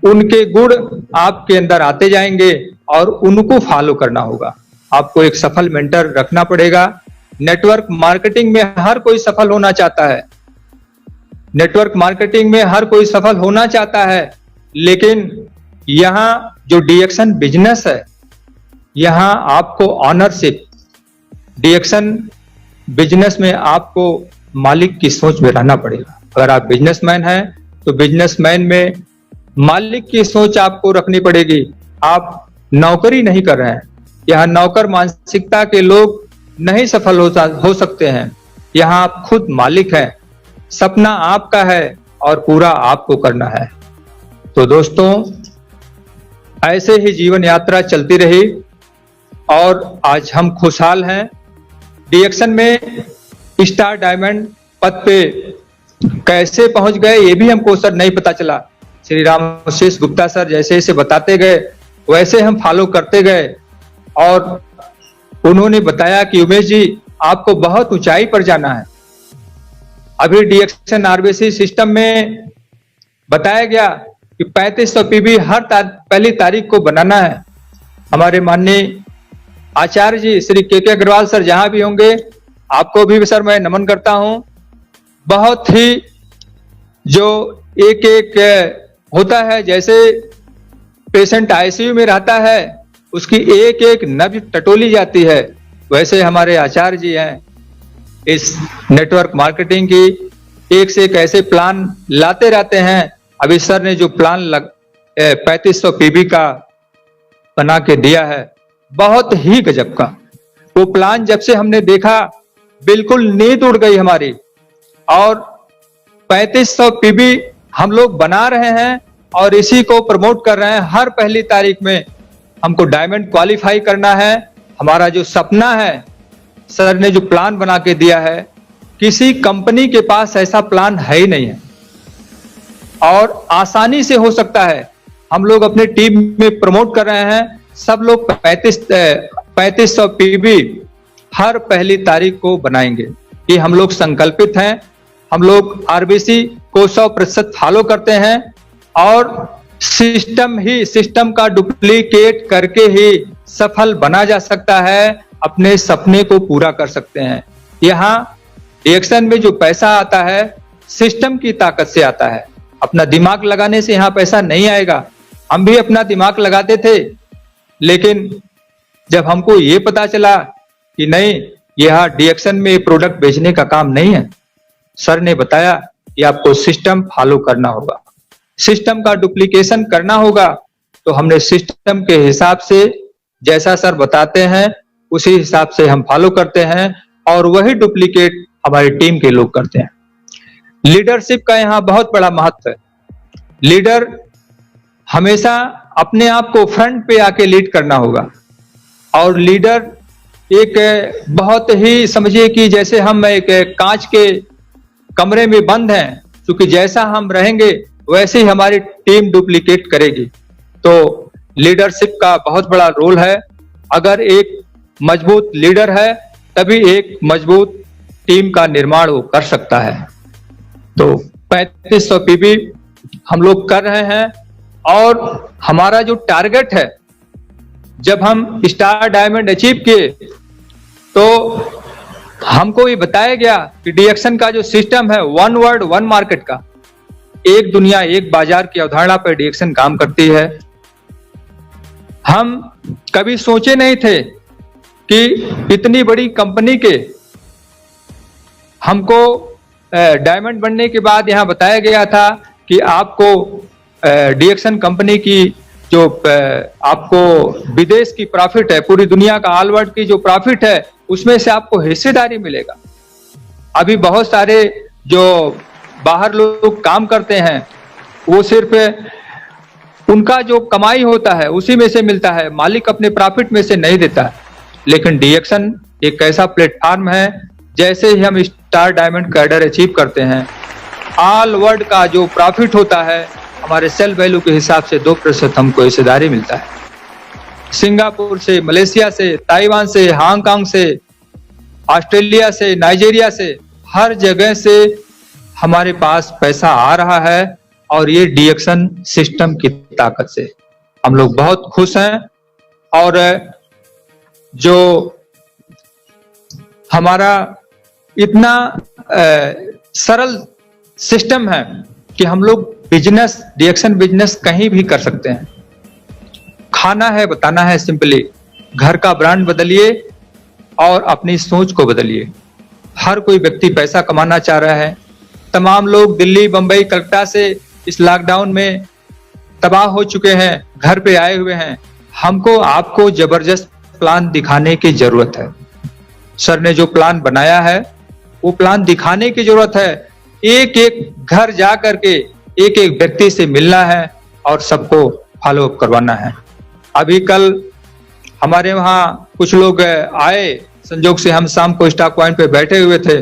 उनके गुण आपके अंदर आते जाएंगे और उनको फॉलो करना होगा। आपको एक सफल मेंटर रखना पड़ेगा। नेटवर्क मार्केटिंग में हर कोई सफल होना चाहता है। नेटवर्क मार्केटिंग में हर कोई सफल होना चाहता है, लेकिन यहाँ जो डीएक्सन बिजनेस है, यहाँ आपको ऑनरशिप, डीएक्सन बिजनेस में आपको मालिक की सोच में रहना पड़ेगा। अगर आप बिजनेसमैन हैं तो बिजनेसमैन में मालिक की सोच आपको रखनी पड़ेगी। आप नौकरी नहीं कर रहे हैं। यहाँ नौकर मानसिकता के लोग नहीं सफल हो सकते हैं। यहाँ आप खुद मालिक हैं। सपना आपका है और पूरा आपको करना है। तो दोस्तों, ऐसे ही जीवन यात्रा चलती रही और आज हम खुशहाल हैं। डीएक्सन में स्टार डायमंड पद पे कैसे पहुंच गए ये भी हमको सर नहीं पता चला। श्री रामशेष गुप्ता सर जैसे जैसे बताते गए वैसे हम फॉलो करते गए और उन्होंने बताया कि उमेश जी आपको बहुत ऊंचाई पर जाना है। अभी डीएक्सन आरबीसी सिस्टम में बताया गया कि 3500 पीबी हर पहली तारीख को बनाना है। हमारे माननीय आचार्य जी श्री के अग्रवाल सर जहां भी होंगे, आपको भी सर मैं नमन करता हूं। बहुत ही जो एक एक होता है, जैसे पेशेंट आईसीयू में रहता है, उसकी एक एक नब्ज टटोली जाती है, वैसे हमारे आचार्य जी हैं इस नेटवर्क मार्केटिंग की एक से एक ऐसे प्लान लाते रहते हैं। अभी सर ने जो प्लान 3500 पीबी का बना के दिया है, बहुत ही गजब का। वो प्लान जब से हमने देखा बिल्कुल नींद उड़ गई हमारी। और 3500 पीबी हम लोग बना रहे हैं और इसी को प्रमोट कर रहे हैं। हर पहली तारीख में हमको डायमंड क्वालिफाई करना है। हमारा जो सपना है, सर ने जो प्लान बना के दिया है, किसी कंपनी के पास ऐसा प्लान है ही नहीं है और आसानी से हो सकता है। हम लोग अपने टीम में प्रमोट कर रहे हैं। सब लोग 3500 पीबी हर पहली तारीख को बनाएंगे। ये हम लोग संकल्पित हैं। हम लोग आरबीसी को 100% फॉलो करते हैं और सिस्टम का डुप्लीकेट करके ही सफल बना जा सकता है, अपने सपने को पूरा कर सकते हैं। यहाँ डीएक्सन में जो पैसा आता है सिस्टम की ताकत से आता है। अपना दिमाग लगाने से यहाँ पैसा नहीं आएगा। हम भी अपना दिमाग लगाते थे, लेकिन जब हमको ये पता चला कि नहीं, यह डीएक्शन में प्रोडक्ट बेचने का काम नहीं है। सर ने बताया कि आपको सिस्टम फॉलो करना होगा, सिस्टम का डुप्लीकेशन करना होगा। तो हमने सिस्टम के हिसाब से जैसा सर बताते हैं उसी हिसाब से हम फॉलो करते हैं और वही डुप्लीकेट हमारी टीम के लोग करते हैं। लीडरशिप का यहाँ बहुत बड़ा महत्व है। लीडर हमेशा अपने आप को फ्रंट पे आके लीड करना होगा और लीडर एक बहुत ही समझिए कि जैसे हम एक कांच के कमरे में बंद हैं, क्योंकि जैसा हम रहेंगे वैसे ही हमारी टीम डुप्लीकेट करेगी। तो लीडरशिप का बहुत बड़ा रोल है। अगर एक मजबूत लीडर है तभी एक मजबूत टीम का निर्माण वो कर सकता है। तो 3500 पीबी हम लोग कर रहे हैं और हमारा जो टारगेट है, जब हम स्टार डायमंड अचीव किए तो हमको ये बताया गया कि डीएक्शन का जो सिस्टम है वन वर्ल्ड वन मार्केट का, एक दुनिया एक बाजार की अवधारणा पर डीएक्शन काम करती है। हम कभी सोचे नहीं थे कि इतनी बड़ी कंपनी के हमको डायमंड बनने के बाद यहां बताया गया था कि आपको डीएक्शन कंपनी की जो आपको विदेश की प्रॉफिट है, पूरी दुनिया का ऑल वर्ल्ड की जो प्रॉफिट है उसमें से आपको हिस्सेदारी मिलेगा। अभी बहुत सारे जो बाहर लोग काम करते हैं वो सिर्फ उनका जो कमाई होता है उसी में से मिलता है, मालिक अपने प्रॉफिट में से नहीं देता। लेकिन डीएक्शन एक ऐसा प्लेटफॉर्म है, जैसे ही हम स्टार डायमंड कैडर अचीव करते हैं, ऑल वर्ल्ड का जो प्रॉफिट होता है हमारे सेल वैल्यू के हिसाब से 2% हमको हिस्सेदारी मिलता है। सिंगापुर से, मलेशिया से, ताइवान से, हांगकांग से, ऑस्ट्रेलिया से, नाइजीरिया से, हर जगह से हमारे पास पैसा आ रहा है और ये डीएक्शन सिस्टम की ताकत से हम लोग बहुत खुश हैं। और जो हमारा इतना सरल सिस्टम है कि हम लोग बिजनेस, डीएक्शन बिजनेस कहीं भी कर सकते हैं। खाना है, बताना है सिंपली, घर का ब्रांड बदलिए और अपनी सोच को बदलिए। हर कोई व्यक्ति पैसा कमाना चाह रहा है। तमाम लोग दिल्ली, बंबई, कलकत्ता से इस लॉकडाउन में तबाह हो चुके हैं, घर पे आए हुए हैं। हमको आपको जबरदस्त प्लान दिखाने की जरूरत है। सर ने जो प्लान बनाया है वो प्लान दिखाने की जरूरत है। एक एक घर जा करके एक एक व्यक्ति से मिलना है और सबको फॉलो अप करवाना है। अभी कल हमारे वहाँ कुछ लोग आए, संजोग से हम शाम को स्टॉक पॉइंट पे बैठे हुए थे,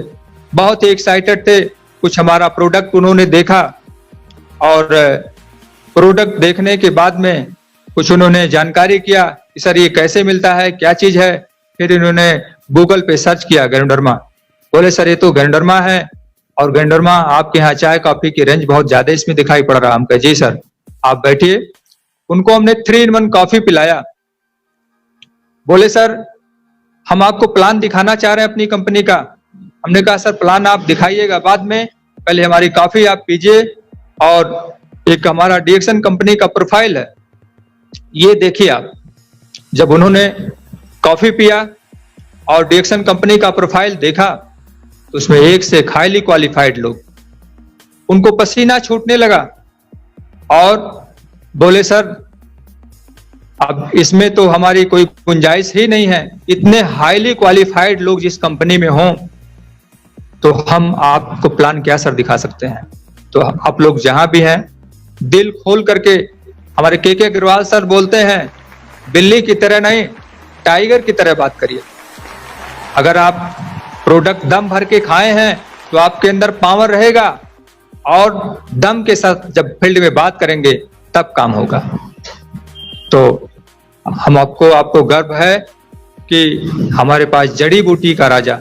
बहुत ही एक्साइटेड थे। कुछ हमारा प्रोडक्ट उन्होंने देखा और प्रोडक्ट देखने के बाद में कुछ उन्होंने जानकारी किया कि सर ये कैसे मिलता है, क्या चीज है। फिर इन्होंने गूगल पे सर्च किया गैंडरमा, बोले सर ये तो गैंडरमा है और गैंडरमा आपके यहाँ चाय कॉफी की रेंज बहुत ज्यादा इसमें दिखाई पड़ रहा। हम कहे जी सर आप बैठिए। उनको हमने 3-in-1 कॉफी पिलाया। बोले सर हम आपको प्लान दिखाना चाह रहे हैं अपनी कंपनी का। हमने कहा सर प्लान आप दिखाइएगा बाद में, पहले हमारी कॉफी आप पीजिए। और एक हमारा डीएक्शन कंपनी का प्रोफाइल है, ये देखिए आप। जब उन्होंने कॉफी पिया और डीएक्शन कंपनी का प्रोफाइल देखा तो उसमें एक से हाईली क्वालिफाइड लोग, उनको पसीना छूटने लगा और बोले सर अब इसमें तो हमारी कोई गुंजाइश ही नहीं है। इतने हाईली क्वालिफाइड लोग जिस कंपनी में हों तो हम आपको प्लान क्या सर दिखा सकते हैं। तो आप लोग जहां भी हैं दिल खोल करके, हमारे के अग्रवाल सर बोलते हैं बिल्ली की तरह नहीं टाइगर की तरह बात करिए। अगर आप प्रोडक्ट दम भर के खाए हैं तो आपके अंदर पावर रहेगा और दम के साथ जब फील्ड में बात करेंगे तब काम होगा। तो हम आपको गर्व है कि हमारे पास जड़ी बूटी का राजा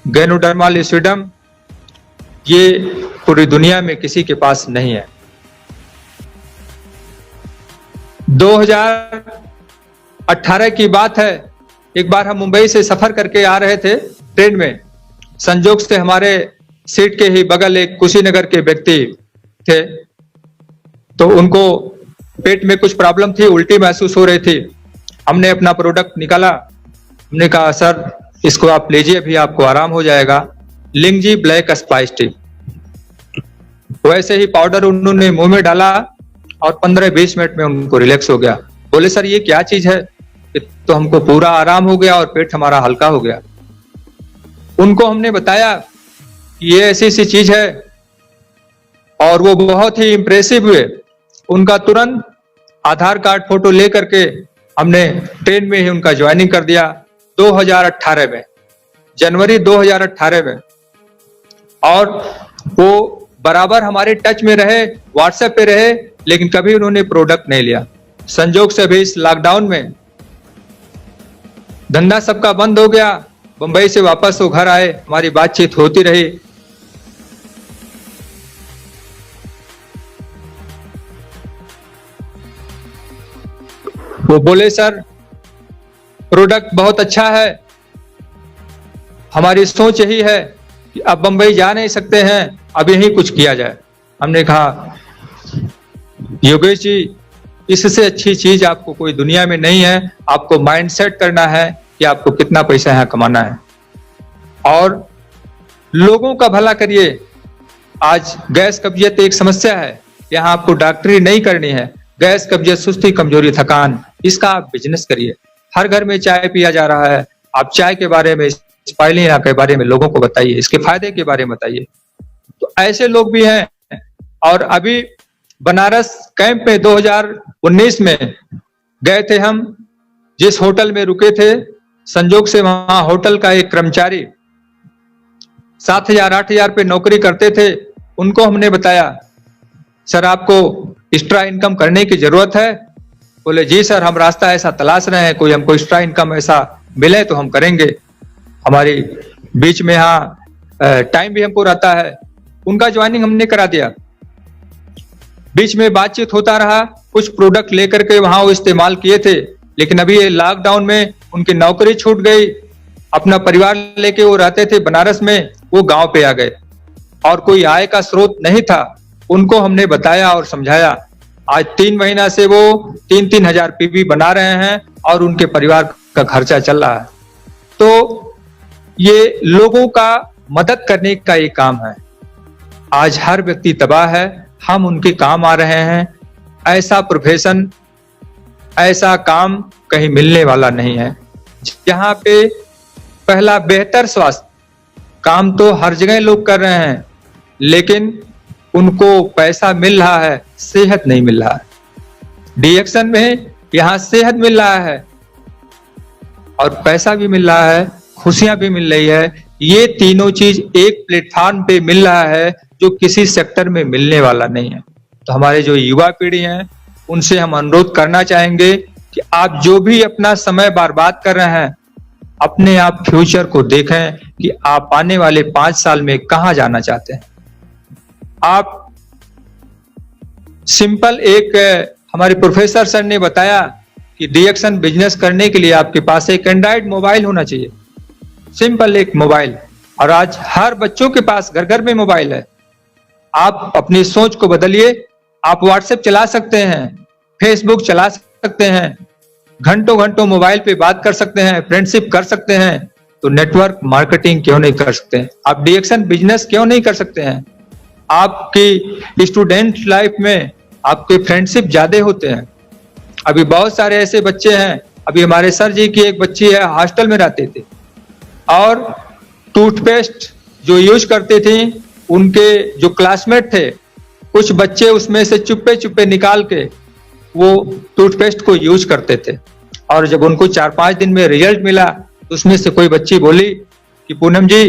गैनोडर्मा लिस्विडम ये पूरी दुनिया में किसी के पास नहीं है। 2018 की बात है, एक बार हम मुंबई से सफर करके आ रहे थे ट्रेन में। संजोग से हमारे सीट के ही बगल एक कुशीनगर के व्यक्ति थे, तो उनको पेट में कुछ प्रॉब्लम थी, उल्टी महसूस हो रही थी। हमने अपना प्रोडक्ट निकाला, हमने कहा सर इसको आप लीजिए, अभी आपको आराम हो जाएगा। लिंगजी ब्लैक स्पाइस टी। वैसे ही पाउडर उन्होंने मुंह में डाला और 15-20 मिनट में उनको रिलैक्स हो गया। बोले सर ये क्या चीज है? तो हमको पूरा आराम हो गया और पेट हमारा हल्का हो गया। उनको हमने बताया कि ये ऐसी सी चीज है और वो बहुत ही इंप्रेसिव हुए। उनका तुरंत आधार कार्ड फोटो ले करके हमने ट्रेन में ही उनका ज्वाइनिंग कर दिया 2018 में, जनवरी 2018 में। और वो बराबर हमारे टच में रहे, व्हाट्सएप पे रहे, लेकिन कभी उन्होंने प्रोडक्ट नहीं लिया। संजोग से अभी इस लॉकडाउन में धंधा सबका बंद हो गया। बंबई से वापस वो घर आए, हमारी बातचीत होती रही। वो बोले सर प्रोडक्ट बहुत अच्छा है, हमारी सोच यही है कि अब बंबई जा नहीं सकते हैं, अब यही कुछ किया जाए। हमने कहा योगेश जी इससे अच्छी चीज आपको कोई दुनिया में नहीं है। आपको माइंड सेट करना है कि आपको कितना पैसा यहाँ कमाना है और लोगों का भला करिए। आज गैस कब्जियत एक समस्या है, यहाँ आपको डॉक्टरी नहीं करनी है। गैस कब्जियत, सुस्ती, कमजोरी, थकान, इसका आप बिजनेस करिए। हर घर में चाय पिया जा रहा है, आप चाय के बारे में, स्पाइरुलिना के बारे में लोगों को बताइए, इसके फायदे के बारे में बताइए। तो ऐसे लोग भी हैं। और अभी बनारस कैंप में 2019 में गए थे हम, जिस होटल में रुके थे, संजोग से वहां होटल का एक कर्मचारी 7,000-8,000 पे नौकरी करते थे। उनको हमने बताया सर आपको एक्स्ट्रा इनकम करने की जरूरत है। बोले जी सर हम रास्ता ऐसा तलाश रहे हैं, कोई हमको एक्स्ट्रा इनकम ऐसा मिले तो हम करेंगे। हमारी बीच में यहाँ टाइम भी हमको रहता है। उनका ज्वाइनिंग हमने करा दिया। बीच में बातचीत होता रहा, कुछ प्रोडक्ट लेकर के वहां वो इस्तेमाल किए थे, लेकिन अभी ये लॉकडाउन में उनकी नौकरी छूट गई। अपना परिवार लेके वो रहते थे बनारस में, वो गांव पे आ गए और कोई आय का स्रोत नहीं था। उनको हमने बताया और समझाया। आज 3 महीना से वो 3-3 हजार पीवी बना रहे हैं और उनके परिवार का खर्चा चल रहा है। तो ये लोगों का मदद करने का ये काम है। आज हर व्यक्ति तबाह है, हम उनके काम आ रहे हैं। ऐसा प्रोफेशन, ऐसा काम कहीं मिलने वाला नहीं है। जहां पे पहला बेहतर स्वास्थ्य, काम तो हर जगह लोग कर रहे हैं, लेकिन उनको पैसा मिल रहा है, सेहत नहीं मिल रहा है। डीएक्शन में यहाँ सेहत मिल रहा है और पैसा भी मिल रहा है, खुशियां भी मिल रही है। ये तीनों चीज एक प्लेटफॉर्म पे मिल रहा है जो किसी सेक्टर में मिलने वाला नहीं है। तो हमारे जो युवा पीढ़ी हैं, उनसे हम अनुरोध करना चाहेंगे कि आप जो भी अपना समय बर्बाद कर रहे हैं, अपने आप फ्यूचर को देखें कि आप आने वाले 5 साल में कहां जाना चाहते हैं। आप सिंपल एक हमारे प्रोफेसर सर ने बताया कि डीएक्शन बिजनेस करने के लिए आपके पास एक एंड्रॉइड मोबाइल होना चाहिए, सिंपल एक मोबाइल। और आज हर बच्चों के पास घर घर में मोबाइल है। आप अपनी सोच को बदलिए। आप व्हाट्सएप चला सकते हैं, फेसबुक चला सकते हैं, घंटों घंटों मोबाइल पे बात कर सकते हैं, फ्रेंडशिप कर सकते हैं। तो नेटवर्क मार्केटिंग क्यों नहीं कर सकते हैं? आप डीएक्शन बिजनेस क्यों नहीं कर सकते हैं? आपकी स्टूडेंट लाइफ में आपके फ्रेंडशिप ज्यादा होते हैं। अभी बहुत सारे ऐसे बच्चे हैं, अभी हमारे सर जी की एक बच्ची है, हॉस्टल में रहते थे और टूथपेस्ट जो यूज करते थे, उनके जो क्लासमेट थे, कुछ बच्चे उसमें से चुप्पे चुप्पे निकाल के वो टूथपेस्ट को यूज करते थे। और जब उनको 4-5 दिन में रिजल्ट मिला तो उसमें से कोई बच्ची बोली कि पूनम जी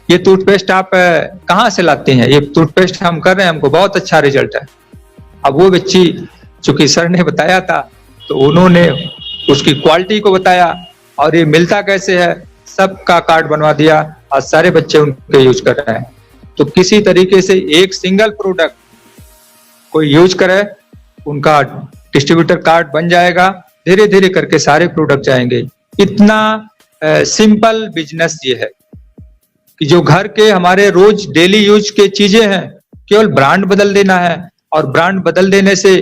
ये टूथपेस्ट आप कहाँ से लाते हैं? ये टूथपेस्ट हम कर रहे हैं, हमको बहुत अच्छा रिजल्ट है। अब वो बच्ची, चूंकि सर ने बताया था, तो उन्होंने उसकी क्वालिटी को बताया और ये मिलता कैसे है, सबका कार्ड बनवा दिया। आज सारे बच्चे उनके यूज कर रहे हैं। तो किसी तरीके से एक सिंगल प्रोडक्ट कोई यूज करे, उनका डिस्ट्रीब्यूटर कार्ड बन जाएगा, धीरे धीरे करके सारे प्रोडक्ट जाएंगे। इतना सिंपल बिजनेस ये है कि जो घर के हमारे रोज डेली यूज के चीजें हैं, केवल ब्रांड बदल देना है और ब्रांड बदल देने से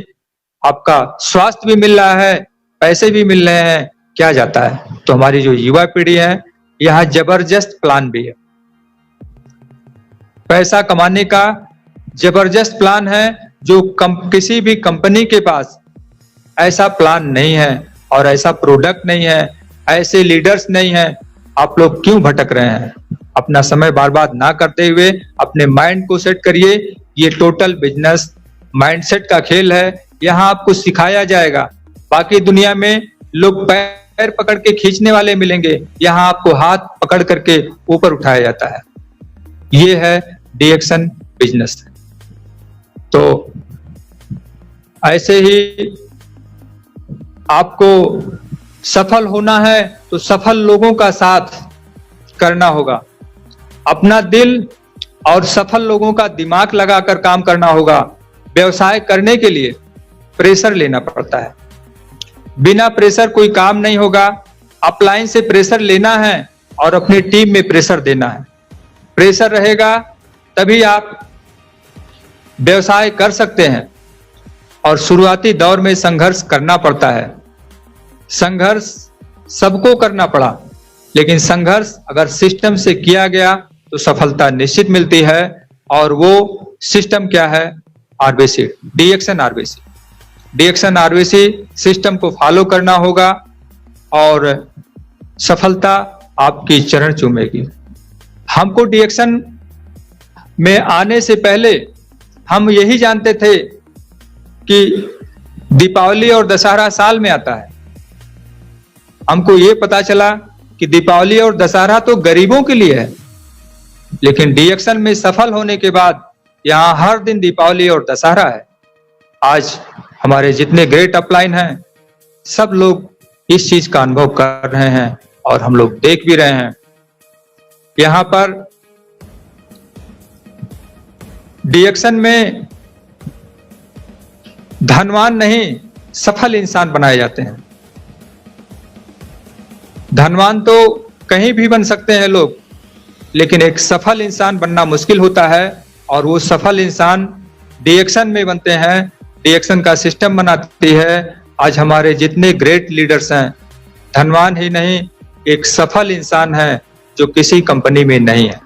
आपका स्वास्थ्य भी मिल रहा है, पैसे भी मिल रहे हैं, क्या जाता है। तो हमारी जो युवा पीढ़ी है, यहाँ जबरदस्त प्लान भी है। पैसा कमाने का जबरदस्त प्लान है जो किसी भी कंपनी के पास ऐसा प्लान नहीं है और ऐसा प्रोडक्ट नहीं है, ऐसे लीडर्स नहीं है। आप लोग क्यों भटक रहे हैं? अपना समय बर्बाद ना करते हुए अपने माइंड को सेट करिए। ये टोटल बिजनेस माइंडसेट का खेल है। यहाँ आपको सिखाया जाएगा। बाकी दुनिया में लोग पैर पकड़ के खींचने वाले मिलेंगे, यहाँ आपको हाथ पकड़ करके ऊपर उठाया जाता है। ये है डीएक्शन बिजनेस। तो ऐसे ही आपको सफल होना है तो सफल लोगों का साथ करना होगा। अपना दिल और सफल लोगों का दिमाग लगाकर काम करना होगा। व्यवसाय करने के लिए प्रेशर लेना पड़ता है। बिना प्रेशर कोई काम नहीं होगा। अपलाइन से प्रेशर लेना है और अपनी टीम में प्रेशर देना है। प्रेशर रहेगा तभी आप व्यवसाय कर सकते हैं। और शुरुआती दौर में संघर्ष करना पड़ता है। संघर्ष सबको करना पड़ा, लेकिन संघर्ष अगर सिस्टम से किया गया तो सफलता निश्चित मिलती है। और वो सिस्टम क्या है? RBC, DXN RBC. DXN RBC system को फॉलो करना होगा और सफलता आपकी चरण चूमेगी। हमको डीएक्शन में आने से पहले हम यही जानते थे कि दीपावली और दशहरा साल में आता है। हमको ये पता चला कि दीपावली और दशहरा तो गरीबों के लिए है, लेकिन डीएक्शन में सफल होने के बाद यहाँ हर दिन दीपावली और दशहरा है। आज हमारे जितने ग्रेट अपलाइन हैं सब लोग इस चीज का अनुभव कर रहे हैं और हम लोग देख भी रहे हैं। यहाँ पर डीएक्शन में धनवान नहीं सफल इंसान बनाए जाते हैं। धनवान तो कहीं भी बन सकते हैं लोग, लेकिन एक सफल इंसान बनना मुश्किल होता है और वो सफल इंसान डीएक्शन में बनते हैं। डीएक्शन का सिस्टम बनाती है। आज हमारे जितने ग्रेट लीडर्स हैं धनवान ही नहीं, एक सफल इंसान है जो किसी कंपनी में नहीं है।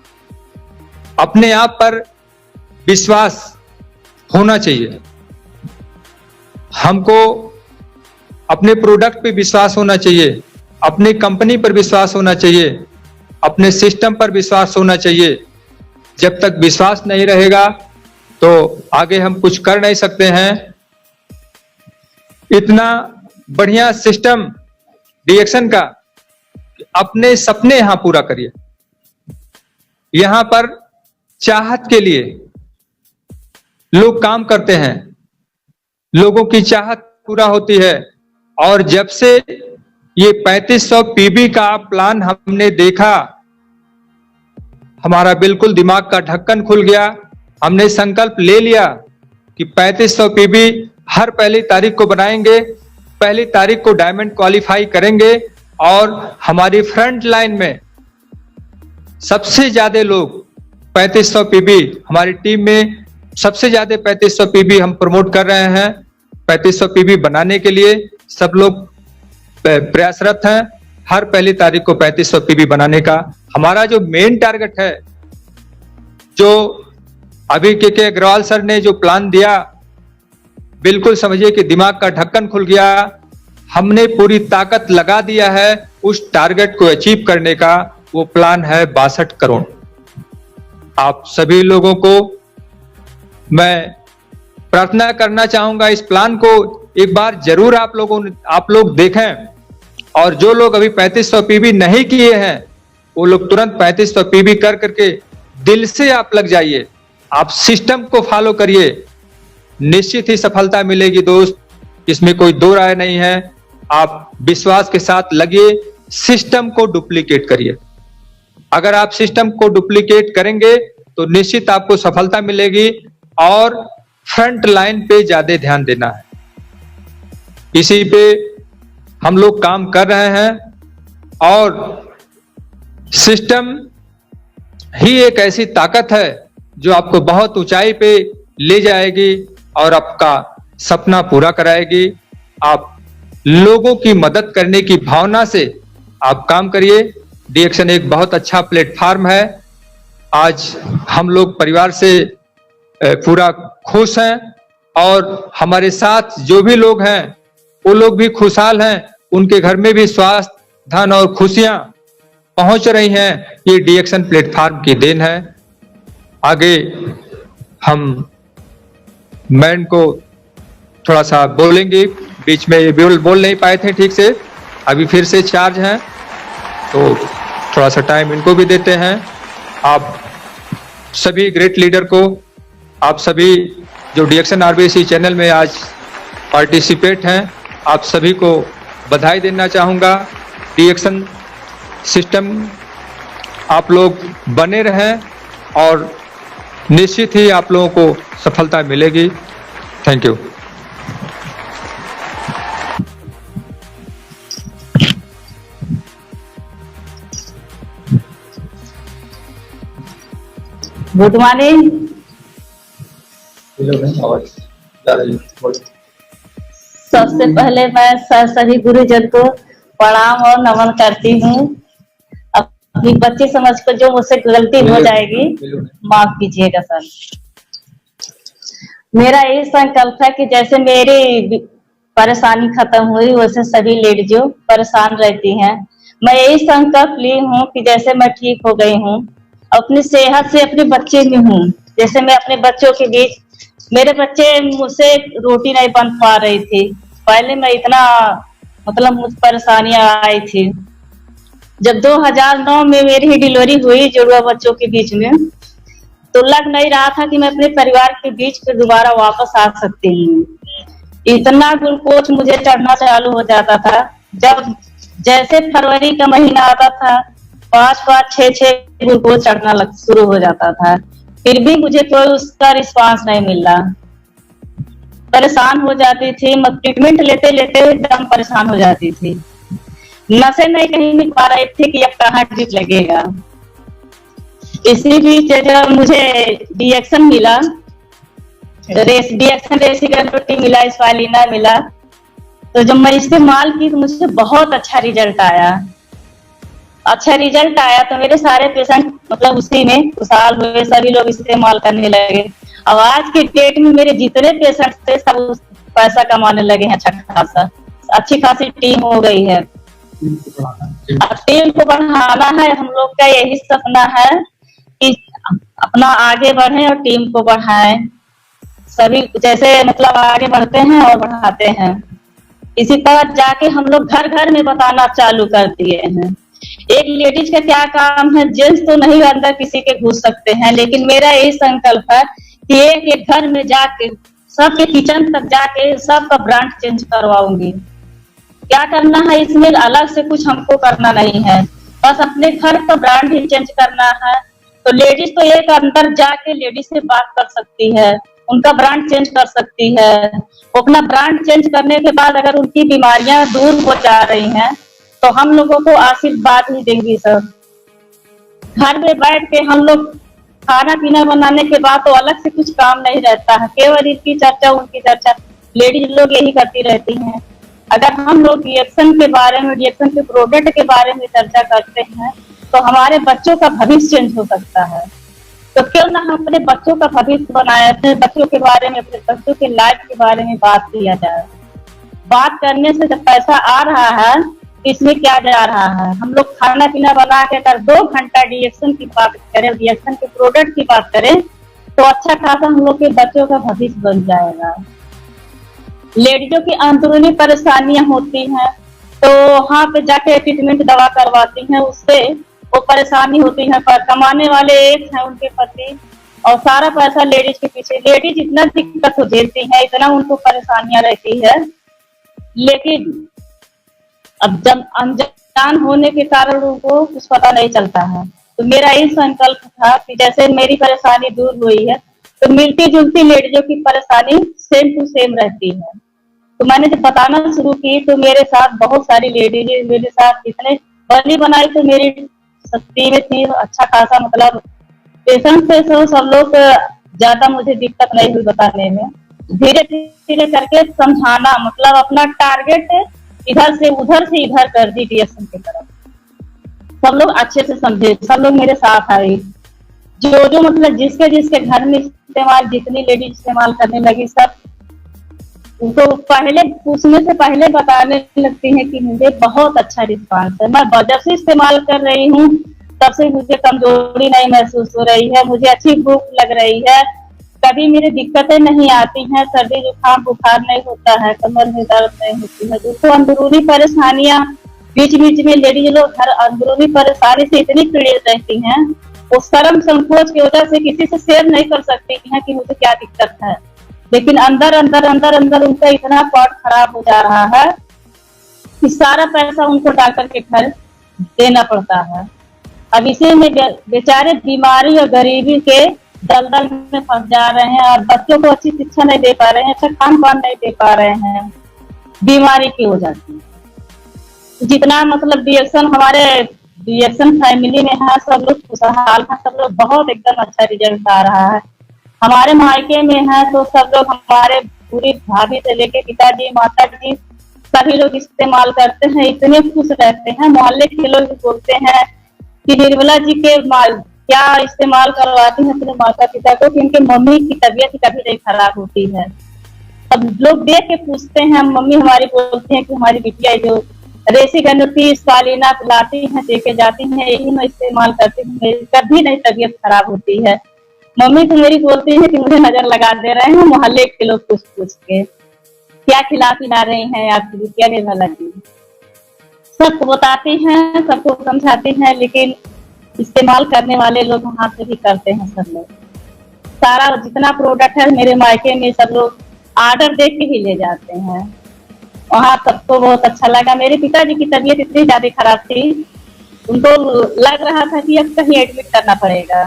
अपने आप पर विश्वास होना चाहिए। हमको अपने प्रोडक्ट पे विश्वास होना चाहिए, अपनी कंपनी पर विश्वास होना चाहिए, अपने सिस्टम पर विश्वास होना चाहिए। जब तक विश्वास नहीं रहेगा तो आगे हम कुछ कर नहीं सकते हैं। इतना बढ़िया सिस्टम डीएक्शन का, अपने सपने यहां पूरा करिए। यहां पर चाहत के लिए लोग काम करते हैं, लोगों की चाहत पूरा होती है। और जब से ये 3500 पीबी का प्लान हमने देखा, हमारा बिल्कुल दिमाग का ढक्कन खुल गया। हमने संकल्प ले लिया कि 3500 पीबी हर पहली तारीख को बनाएंगे, पहली तारीख को डायमंड क्वालिफाई करेंगे और हमारी फ्रंट लाइन में सबसे ज्यादा लोग 3500 पीबी, हमारी टीम में सबसे ज्यादा 3500 पीबी हम प्रमोट कर रहे हैं। 3500 पीबी बनाने के लिए सब लोग प्रयासरत हैं। हर पहली तारीख को 3500 पीबी बनाने का हमारा जो मेन टारगेट है, जो अभी के अग्रवाल सर ने जो प्लान दिया, बिल्कुल समझिए कि दिमाग का ढक्कन खुल गया। हमने पूरी ताकत लगा दिया है उस टारगेट को अचीव करने का। वो प्लान है 62 करोड़। आप सभी लोगों को मैं प्रार्थना करना चाहूंगा, इस प्लान को एक बार जरूर आप लोग देखें। और जो लोग अभी 3500 पीबी नहीं किए हैं वो लोग तुरंत 3500 पीबी कर करके दिल से आप लग जाइए। आप सिस्टम को फॉलो करिए, निश्चित ही सफलता मिलेगी दोस्त, इसमें कोई दो राय नहीं है। आप विश्वास के साथ लगिए, सिस्टम को डुप्लीकेट करिए। अगर आप सिस्टम को डुप्लीकेट करेंगे तो निश्चित आपको सफलता मिलेगी। और फ्रंट लाइन पे ज्यादा ध्यान देना है, इसी पे हम लोग काम कर रहे हैं। और सिस्टम ही एक ऐसी ताकत है जो आपको बहुत ऊंचाई पे ले जाएगी और आपका सपना पूरा कराएगी। आप लोगों की मदद करने की भावना से आप काम करिए। डीएक्शन एक बहुत अच्छा प्लेटफार्म है। आज हम लोग परिवार से पूरा खुश हैं और हमारे साथ जो भी लोग हैं वो लोग भी खुशहाल हैं, उनके घर में भी स्वास्थ्य, धन और खुशियां पहुंच रही हैं। ये डीएक्शन प्लेटफार्म की देन है। आगे हम मैन को थोड़ा सा बोलेंगे, बीच में बोल नहीं पाए थे ठीक से, अभी फिर से चार्ज हैं तो थोड़ा सा टाइम इनको भी देते हैं। आप सभी ग्रेट लीडर को, आप सभी जो डीएक्शन आरबीसी चैनल में आज पार्टिसिपेट हैं, आप सभी को बधाई देना चाहूँगा। डीएक्शन सिस्टम आप लोग बने रहें और निश्चित ही आप लोगों को सफलता मिलेगी। Thank you. Good morning. सबसे पहले मैं सभी गुरुजन को प्रणाम और नमन करती हूँ। अपनी बच्ची समझ कर जो मुझसे गलती हो जाएगी माफ कीजिएगा सर। मेरा यही संकल्प है कि जैसे मेरी परेशानी खत्म हुई वैसे सभी लेडीज जो परेशान रहती हैं, मैं यही संकल्प ली हूँ कि जैसे मैं ठीक हो गई हूँ, अपनी सेहत से अपने बच्चे में हूँ। जैसे मैं अपने बच्चों के बीच, मेरे बच्चे मुझसे रोटी नहीं बन पा रही थी। पहले मैं इतना मतलब मुझ परेशानियां आई थी। जब 2009 में मेरी डिलीवरी हुई जुड़वा बच्चों के बीच में, तो लग नहीं रहा था कि मैं अपने परिवार के बीच फिर दोबारा वापस आ सकती हूँ। इतना ग्लूकोज मुझे चढ़ना चालू हो जाता था। जब जैसे फरवरी का महीना आता था 5-5, 6-6 ग्लूकोज चढ़ना शुरू हो जाता था, फिर भी मुझे कोई उसका रिस्पांस नहीं मिला। परेशान हो जाती थी, मैं ट्रीटमेंट लेते लेते एकदम परेशान हो जाती थी। नशे नहीं कहीं मिल पा रहे थे कि अब कहाँ ड्रिप लगेगा। इसी बीच जब मुझे डीएक्शन मिला, डीएक्शन रेसिगन मिला, स्पालिना मिला, तो जब मैं इस्तेमाल की तो मुझे बहुत अच्छा रिजल्ट आया। तो मेरे सारे पेशेंट मतलब उसी में खुशहाल हुए, सभी लोग इस्तेमाल करने लगे। अब आज के डेट में मेरे जितने पेशेंट थे सब पैसा कमाने लगे हैं। अच्छा खासा अच्छी खासी टीम हो गई है। टीम को बढ़ाना है, हम लोग का यही सपना है कि अपना आगे बढ़े और टीम को बढ़ाएं। सभी जैसे मतलब आगे बढ़ते हैं और बढ़ाते हैं। इसी तरह जाके हम लोग घर घर में बताना चालू कर दिए हैं। एक लेडीज का क्या काम है, जेंट्स तो नहीं अंदर किसी के घुस सकते हैं, लेकिन मेरा यही संकल्प है कि एक एक घर में जाके सबके किचन तक जाके सबका ब्रांड चेंज करवाऊंगी। क्या करना है इसमें, अलग से कुछ हमको करना नहीं है, बस अपने घर का ब्रांड ही चेंज करना है। तो लेडीज तो एक अंदर जाके लेडीज से बात कर सकती है, उनका ब्रांड चेंज कर सकती है। अपना ब्रांड चेंज करने के बाद अगर उनकी बीमारियां दूर हो जा रही हैं तो हम लोगों को आशीर्वाद ही देंगी सर। घर में बैठ के हम लोग खाना पीना बनाने के बाद तो अलग से कुछ काम नहीं रहता है, केवल इनकी चर्चा उनकी चर्चा लेडीज लोग यही करती रहती हैं। अगर हम लोग डीएक्शन के बारे में, डीएक्शन के प्रोडक्ट के बारे में चर्चा करते हैं तो हमारे बच्चों का भविष्य चेंज हो सकता है। तो क्यों ना हम अपने बच्चों का भविष्य बनाए, अपने बच्चों के बारे में, अपने बच्चों के लाइफ के बारे में बात किया जाए। बात करने से जब पैसा आ रहा है, इसमें क्या जा रहा है। हम लोग खाना पीना बना के अगर 2 घंटा डीएक्शन की बात करें, डीएक्शन के प्रोडक्ट की बात करें, तो अच्छा खासा हम लोग के बच्चों का भविष्य बन जाएगा। लेडीजों की अंदरूनी परेशानियां होती हैं तो वहां पे जाके ट्रीटमेंट दवा करवाती हैं, उससे वो परेशानी होती है। पर कमाने वाले एक हैं उनके पति, और सारा पैसा लेडीज के पीछे। लेडीज इतना दिक्कत हो देती है, इतना उनको परेशानियां रहती है, लेकिन अब जब अनजान होने के कारण उनको कुछ पता नहीं चलता है। तो मेरा यही संकल्प था कि जैसे मेरी परेशानी दूर हुई है तो मिलती जुलती लेडीजों की परेशानी सेम टू सेम रहती है। तो मैंने जब बताना शुरू की तो मेरे साथ बहुत सारी लेडीज मेरे साथ इतने बनी बनाई तो मेरी सस्ती में थी। अच्छा खासा मतलब पेशेंट से सब लोग ज्यादा मुझे दिक्कत नहीं हुई बताने में। धीरे धीरे करके समझाना, मतलब अपना टारगेट इधर से इधर कर दी डीएक्शन की तरफ। सब लोग अच्छे से समझे, सब लोग मेरे साथ आए। जो जो मतलब जिसके जिसके घर में इस्तेमाल, जितनी लेडीज इस्तेमाल करने लगी, सब तो पहले पूछने से पहले बताने लगती हैं कि मुझे बहुत अच्छा रिस्पांस है। मैं जब से इस्तेमाल कर रही हूँ तब से मुझे कमजोरी नहीं महसूस हो रही है, मुझे अच्छी भूख लग रही है, कभी मेरी दिक्कतें नहीं आती हैं, सर्दी जुकाम बुखार नहीं होता है, कमर में दर्द नहीं होती है। जो अंदरूनी परेशानियां बीच बीच में लेडीज लोग हर अंदरूनी परेशानी से इतनी पीड़ित रहती हैं, वो शर्म संकोच की वजह से किसी से शेयर नहीं कर सकती हैं कि मुझे क्या दिक्कत है। लेकिन अंदर अंदर अंदर अंदर उनका इतना पॉट खराब हो जा रहा है कि सारा पैसा उनको डॉक्टर के घर देना पड़ता है। अब इसी में बेचारे बीमारी और गरीबी के दलदल में फंस जा रहे हैं, और बच्चों को अच्छी शिक्षा नहीं दे पा रहे हैं, अच्छा खान पान नहीं दे पा रहे हैं, बीमारी की वजह से। जितना मतलब रिएक्शन हमारे रिएक्शन फैमिली में है, सब लोग खुशहाल है, सब लोग बहुत एकदम अच्छा रिजल्ट आ रहा है। हमारे मायके में है तो सब लोग, हमारे पूरी भाभी से लेके पिताजी माता जी सभी लोग इस्तेमाल करते हैं, इतने खुश रहते हैं। मोहल्ले के लोग बोलते हैं कि निर्मला जी के क्या इस्तेमाल करवाती हैं अपने माता पिता को कि इनके मम्मी की तबीयत कभी नहीं खराब होती है। अब लोग देख के पूछते हैं, मम्मी हमारी बोलती हैं कि हमारी बिटिया जो रेसी गन्नती स्पालिना पिलाती हैं, देके जाती हैं, यही मैं इस्तेमाल करती हूँ, मेरी कभी नहीं तबीयत खराब होती है। मम्मी तो मेरी बोलती है कि मुझे नजर लगा दे रहे हैं मोहल्ले के लोग पूछ के, क्या खिला पिला रहे हैं आपकी बिटिया निर्मला जी। सबको बताती हैं, सबको समझाती हैं, लेकिन इस्तेमाल करने वाले लोग वहां से भी करते हैं। सब लोग सारा जितना प्रोडक्ट है मेरे मायके में सब लोग ऑर्डर दे के ही ले जाते हैं। वहाँ सबको बहुत अच्छा लगा। मेरे पिताजी की तबीयत इतनी ज्यादा खराब थी, उनको लग रहा था कि अब कहीं एडमिट करना पड़ेगा,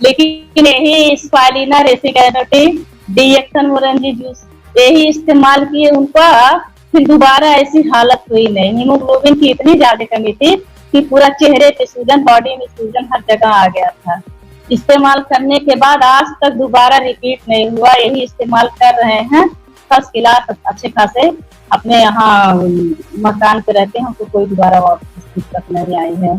लेकिन यही स्पालिना रेसिगैनोटी डीएक्सन मोरंजी जूस यही इस्तेमाल किए, उनका फिर दोबारा ऐसी हालत हुई नहीं। हीमोग्लोबिन की इतनी ज्यादा कमी थी कि पूरा चेहरे पे सूजन, बॉडी में सूजन हर जगह आ गया था। इस्तेमाल करने के बाद आज तक दोबारा रिपीट नहीं हुआ, यही इस्तेमाल कर रहे हैं। फर्स्ट क्लास अच्छे खासे अपने यहाँ मकान पे रहते हैं, उनको कोई दोबारा दिक्कत नहीं आई है।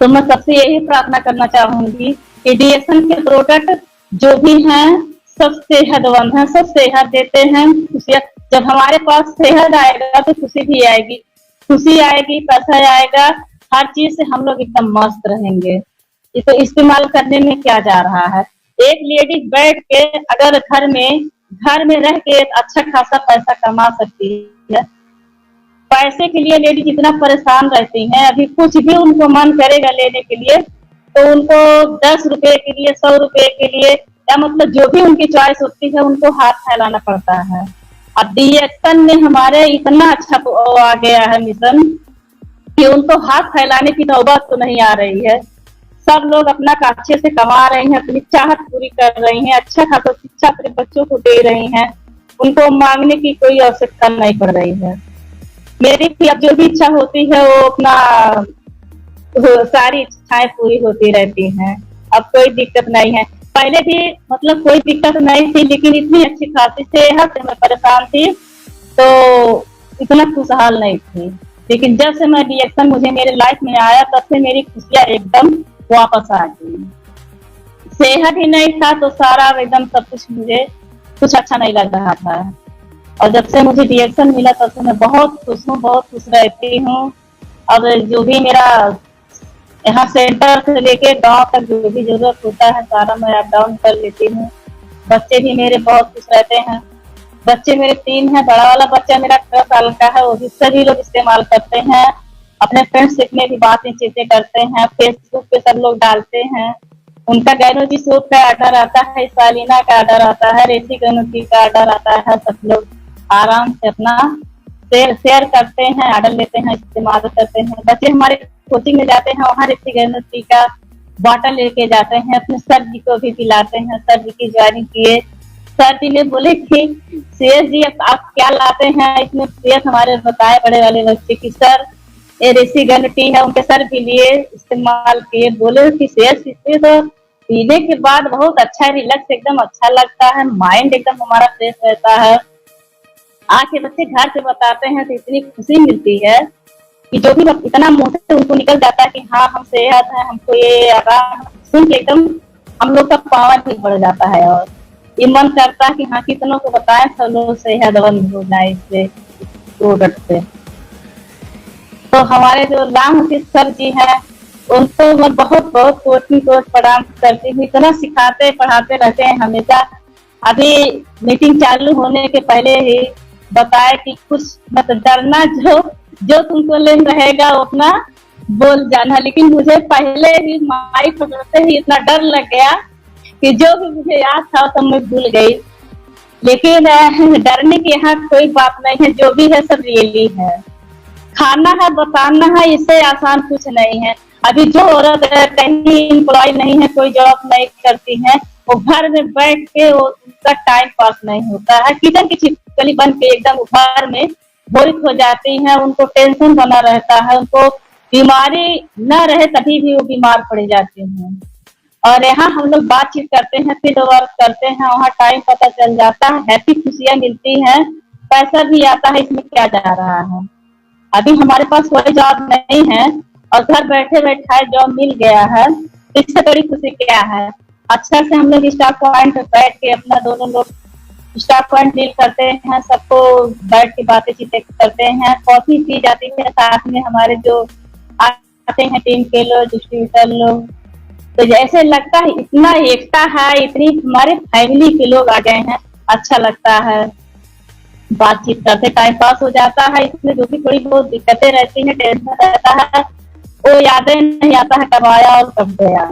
तो मैं सबसे यही प्रार्थना करना चाहूंगी कि डीएक्सन के प्रोडक्ट जो भी हैं सब सेहतमंद हैं, सब सेहत देते हैं। जब हमारे पास सेहत आएगा तो खुशी भी आएगी, खुशी आएगी, पैसा आएगा, हर चीज से हम लोग एकदम मस्त रहेंगे। ये तो इस्तेमाल करने में क्या जा रहा है। एक लेडीज बैठ के अगर घर में रह के अच्छा खासा पैसा कमा सकती है। पैसे के लिए लेडीज इतना परेशान रहती हैं, अभी कुछ भी उनको मन करेगा लेने के लिए तो उनको 10 रुपए के लिए, 100 रुपए के लिए, या मतलब जो भी उनकी चॉइस होती है उनको हाथ फैलाना पड़ता है। अब डीएक्सन में हमारे इतना अच्छा आ गया है मिशन कि उनको हाथ फैलाने की नौबत तो नहीं आ रही है। सब लोग अपना अच्छे से कमा रहे हैं, अपनी चाहत पूरी कर रही हैं, अच्छा खासा शिक्षा अपने बच्चों को दे रही हैं, उनको मांगने की कोई आवश्यकता नहीं पड़ रही है। मेरी भी अब जो भी इच्छा होती है वो अपना सारी इच्छाएं पूरी होती रहती हैं। अब कोई दिक्कत नहीं है। पहले भी मतलब कोई दिक्कत नहीं थी, लेकिन इतनी अच्छी खासी सेहत से मैं परेशान थी तो इतना खुशहाल नहीं थी। लेकिन जब से मैं डीएक्सन मुझे मेरे लाइफ में आया तब से मेरी खुशियां एकदम वापस आ गई। सेहत ही नहीं था तो सारा एकदम सब कुछ मुझे कुछ अच्छा नहीं लग रहा था। और जब से मुझे डीएक्सन मिला तब से मैं बहुत खुश हूँ, बहुत खुश रहती हूँ। अब जो भी मेरा यहाँ सेंटर से लेके गांव तक जो भी जरूरत होता है सारा मैं अप डाउन कर लेती हूँ। बच्चे भी मेरे बहुत खुश रहते हैं। बच्चे मेरे 3 हैं, बड़ा वाला बच्चा मेरा 18 साल का है, वो भी सभी लोग इस्तेमाल करते हैं। अपने फ्रेंड्स में भी बातें चीजें करते हैं, फेसबुक पे सब लोग डालते हैं। उनका गैनोजी सूप का ऑर्डर आता है, स्पालिना का ऑर्डर आता है, रेसी गैनोजी का ऑर्डर आता है। सब लोग आराम से अपना शेयर करते हैं, ऑर्डर लेते हैं, इस्तेमाल करते हैं। बच्चे हमारे कोचिंग में जाते हैं, वहाँ रेसी गैनोजी का बॉटल लेके जाते हैं, अपने सर जी को भी पिलाते हैं। सर जी की ज्वाइनिंग किए, सर जी ने बोले कि सीएस जी आप क्या लाते हैं इसमें। सीएस हमारे बताए बड़े वाले बच्चे की सर ये रेसी गैनोजी है, उनके सर भी लिए इस्तेमाल किए। बोले कि सीएस इससे तो पीने के बाद बहुत अच्छा रिलैक्स एकदम अच्छा लगता है, माइंड एकदम हमारा फ्रेश रहता है। आके बच्चे घर से बताते हैं तो इतनी खुशी मिलती है कि जो भी इतना मुंह से उनको निकल जाता है कि हाँ हम सेहत है, हमको ये आराम, सुन के एकदम हम लोग का पावर भी बढ़ जाता है और ये मन करता है कि हाँ कितनों को बताएं सब लोग सेहतमंद हो जाए इससे प्रोडक्ट से। तो हमारे जो राम सर जी हैं उनको मैं बहुत बहुत कोटि कोट प्रणाम करती हूँ, इतना सिखाते पढ़ाते रहते हैं हमेशा। अभी मीटिंग चालू होने के पहले ही बताए कि कुछ मत डरना, जो जो तुमको लेन रहेगा वो अपना बोल जाना। लेकिन मुझे पहले ही माइक पकड़ते ही इतना डर लग गया कि जो भी मुझे याद था तो मैं भूल गई। लेकिन डरने की यहाँ कोई बात नहीं है, जो भी है सब रियली है। खाना है, बताना है, इससे आसान कुछ नहीं है। अभी जो औरत कहीं एम्प्लॉय नहीं है, कोई जॉब नहीं करती है, वो घर में बैठ के वो उनका टाइम पास नहीं होता है, किचन की छिपकली बन के एकदम घर में बोरित हो जाती है, उनको टेंशन बना रहता है, उनको बीमारी न रहे तभी भी वो बीमार पड़ जाती हैं। और यहाँ हम लोग बातचीत करते हैं, फील्ड वर्क करते हैं, वहाँ टाइम पता चल जाता है, हैप्पी खुशियाँ मिलती हैं, पैसा भी आता है, इसमें क्या जा रहा है। अभी हमारे पास कोई जॉब नहीं है और घर बैठे बैठे जॉब मिल गया है, इससे बड़ी खुशी क्या है। अच्छा से हम लोग स्टाफ पॉइंट बैठ के अपना दोनों लोग स्टाफ पॉइंट डील करते हैं, सबको बैठ के बातें चीतें करते हैं, कॉफी पी जाती है साथ में हमारे जो आते हैं टीम के लोग, डिस्ट्रीब्यूटर लोग। तो जैसे लगता है इतना एकता है, इतनी हमारे फैमिली के लोग आ गए हैं, अच्छा लगता है। बातचीत करते टाइम पास हो जाता है। इसमें जो भी थोड़ी बहुत दिक्कतें रहती हैं, टेंशन रहता है, वो यादें नहीं आता है कब आया और कब गया।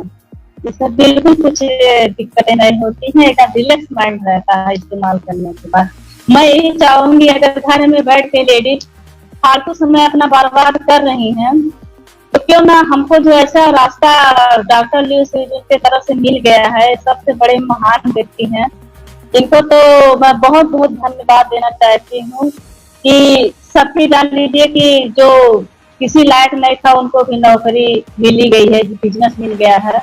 इसमें बिल्कुल कुछ दिक्कतें नहीं होती हैं, एकदम रिलैक्स माइंड रहता है इस्तेमाल करने के बाद। मैं यही चाहूंगी अगर घर में बैठ के लेडीज फालतू समय अपना बर्बाद कर रही हैं तो क्यों ना हमको जो ऐसा रास्ता डॉक्टर ल्यूइस की तरफ से मिल गया है, सबसे बड़े महान व्यक्ति हैं, इनको तो मैं बहुत बहुत धन्यवाद देना चाहती हूँ कि सबकी जान लीजिए कि जो किसी लायक नहीं था उनको भी नौकरी मिली गई है, बिजनेस मिल गया है।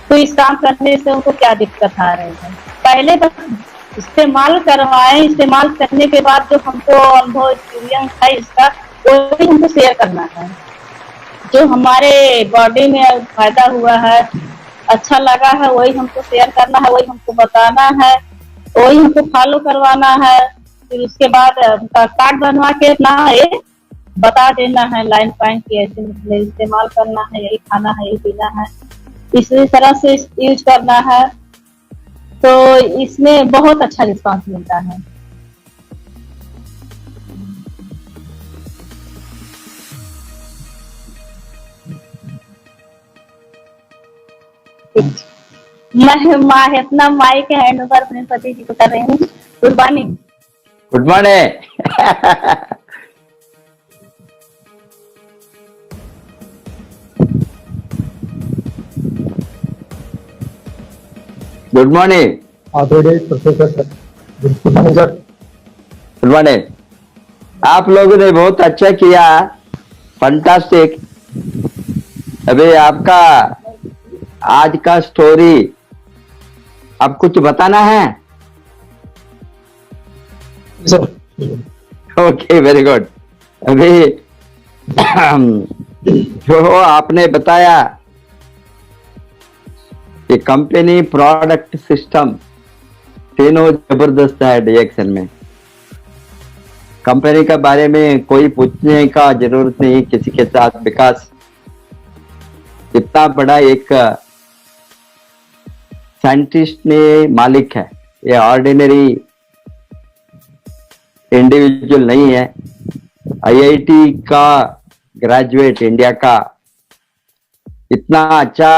तो इस काम करने से उनको क्या दिक्कत आ रही है। पहले बस इस्तेमाल करवाएं, इस्तेमाल करने के बाद जो हमको अनुभव एक्सपीरियंस है इसका, वो भी हमको शेयर करना है। जो हमारे बॉडी में फायदा हुआ है, अच्छा लगा है, वही हमको शेयर करना है, वही हमको बताना है, वही हमको फॉलो करवाना है। फिर उसके बाद कार्ड बनवा के अपना ये बता देना है लाइन पॉइंट की, ऐसे मतलब इस्तेमाल करना है, यही खाना है, यही पीना है, इसी तरह से यूज करना है। तो इसमें बहुत अच्छा रिस्पांस मिलता है। मैं अपना माइक हैंड ओवर अपने पति जी को कर रही हूँ। Good morning. Good morning. Good morning professor good morning sir. Good morning. आप लोगों ने बहुत अच्छा किया, फंटास्टिक। अभी आपका आज का स्टोरी आप कुछ बताना है? Sir okay, very good. अभी जो आपने बताया कि कंपनी, प्रोडक्ट, सिस्टम तीनों जबरदस्त है डीएक्सन में। कंपनी के बारे में कोई पूछने का जरूरत नहीं किसी के साथ, विकास इतना बड़ा एक साइंटिस्ट ने मालिक है, ये ऑर्डिनरी इंडिविजुअल नहीं है। आईआईटी का ग्रेजुएट इंडिया का, इतना अच्छा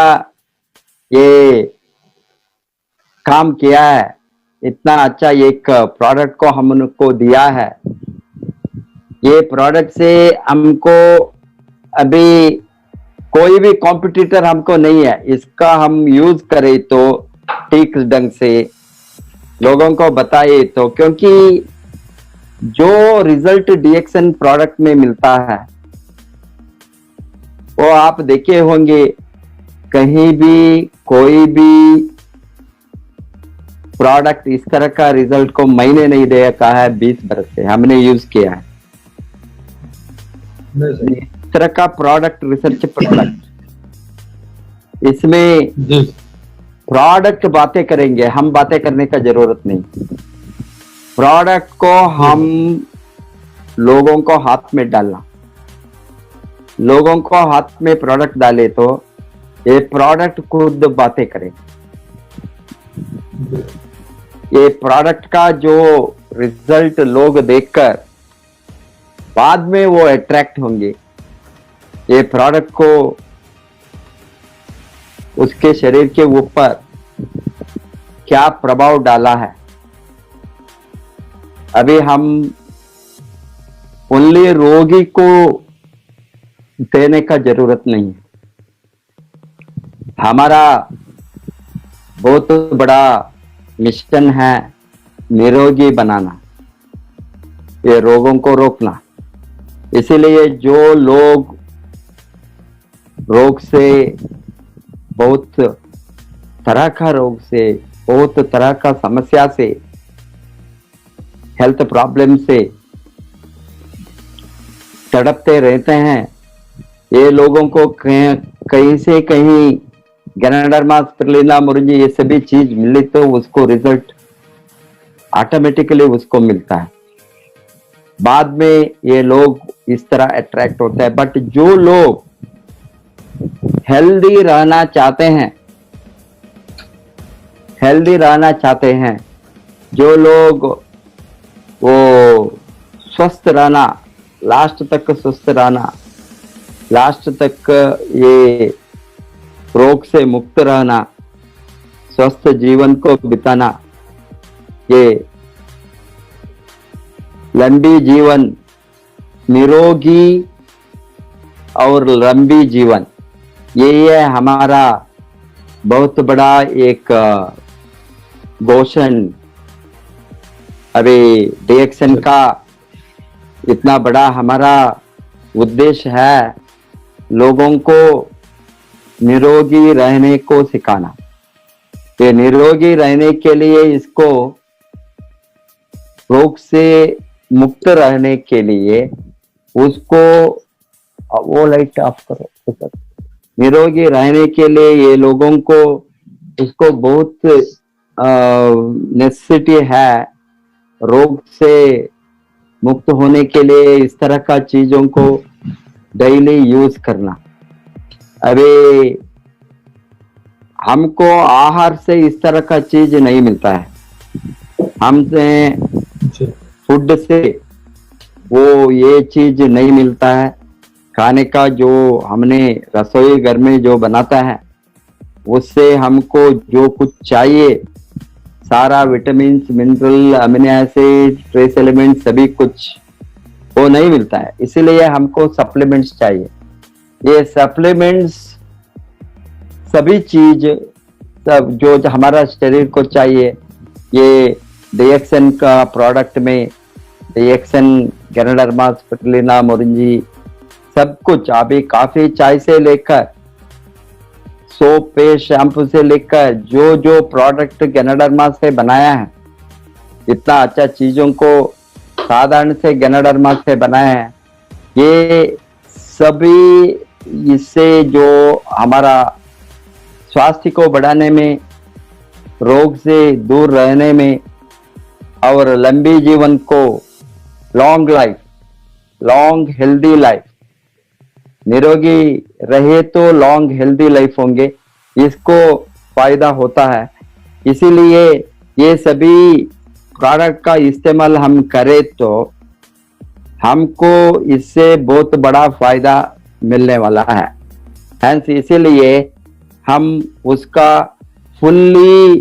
ये काम किया है, इतना अच्छा एक प्रोडक्ट को हमको दिया है। ये प्रोडक्ट से हमको अभी कोई भी कॉम्पिटिटर हमको नहीं है। इसका हम यूज करें तो ठीक ढंग से लोगों को बताए तो, क्योंकि जो रिजल्ट डीएक्सन प्रोडक्ट में मिलता है वो आप देखे होंगे, कहीं भी कोई भी प्रोडक्ट इस तरह का रिजल्ट को मैंने नहीं देखा है। 20 बरस से हमने यूज किया है। तरह का प्रोडक्ट, रिसर्च प्रोडक्ट, इसमें जी प्रोडक्ट बातें करेंगे, हम बातें करने का जरूरत नहीं। प्रोडक्ट को हम लोगों को हाथ में डालना, लोगों को हाथ में प्रोडक्ट डाले तो ये प्रोडक्ट खुद बातें करे। ये प्रोडक्ट का जो रिजल्ट लोग देखकर बाद में वो अट्रैक्ट होंगे, ये प्रोडक्ट को उसके शरीर के ऊपर क्या प्रभाव डाला है। अभी हम ओनली रोगी को देने का जरूरत नहीं है। हमारा बहुत बड़ा मिशन है निरोगी बनाना, ये रोगों को रोकना। इसीलिए जो लोग रोग से, बहुत तरह का रोग से, बहुत तरह का समस्या से, हेल्थ प्रॉब्लम से तड़पते रहते हैं, ये लोगों को कहीं से कहीं गैनोडर्मा, स्पिरुलिना, मुरिंजी ये सभी चीज मिले तो उसको रिजल्ट ऑटोमेटिकली उसको मिलता है। बाद में ये लोग इस तरह अट्रैक्ट होते हैं। बट जो लोग हेल्दी रहना चाहते हैं, हेल्दी रहना चाहते हैं, जो लोग वो स्वस्थ रहना, लास्ट तक स्वस्थ रहना, लास्ट तक ये रोग से मुक्त रहना, स्वस्थ जीवन को बिताना, ये लंबी जीवन, निरोगी और लंबी जीवन, ये है हमारा बहुत बड़ा एक घोषण। अभी DXN का इतना बड़ा हमारा उद्देश्य है लोगों को निरोगी रहने को सिखाना। ये निरोगी रहने के लिए, इसको रोग से मुक्त रहने के लिए उसको, वो लाइट ऑफ करो, निरोगी रहने के लिए ये लोगों को उसको बहुत नेसेसिटी है। रोग से मुक्त होने के लिए इस तरह का चीजों को डेली यूज करना। अभी हमको आहार से इस तरह का चीज नहीं मिलता है, हमसे फूड से वो ये चीज नहीं मिलता है। खाने का जो हमने रसोई घर में जो बनाता है उससे हमको जो कुछ चाहिए, सारा vitamin, mineral, amino acid, trace element सभी कुछ वो नहीं मिलता है। इसीलिए हमको सप्लीमेंट्स चाहिए। ये सप्लीमेंट्स सभी चीज सब जो हमारा शरीर को चाहिए, ये DXN का प्रोडक्ट में DXN, गैनोडर्मा, स्पिरुलिना, मुरिंजी सब कुछ, अभी काफी चाय से लेकर सोप, पेस्ट, शैम्पू से लेकर जो जो प्रोडक्ट गैनोडर्मा से बनाया है, इतना अच्छा चीजों को साधारण से गैनोडर्मा से बनाया है, ये सभी इससे जो हमारा स्वास्थ्य को बढ़ाने में, रोग से दूर रहने में और लंबी जीवन को, long life, long healthy life, निरोगी रहे तो लॉन्ग हेल्दी लाइफ होंगे, इसको फायदा होता है। इसीलिए ये सभी प्रोडक्ट का इस्तेमाल हम करें तो हमको इससे बहुत बड़ा फायदा मिलने वाला है। हैंस इसीलिए हम उसका फुल्ली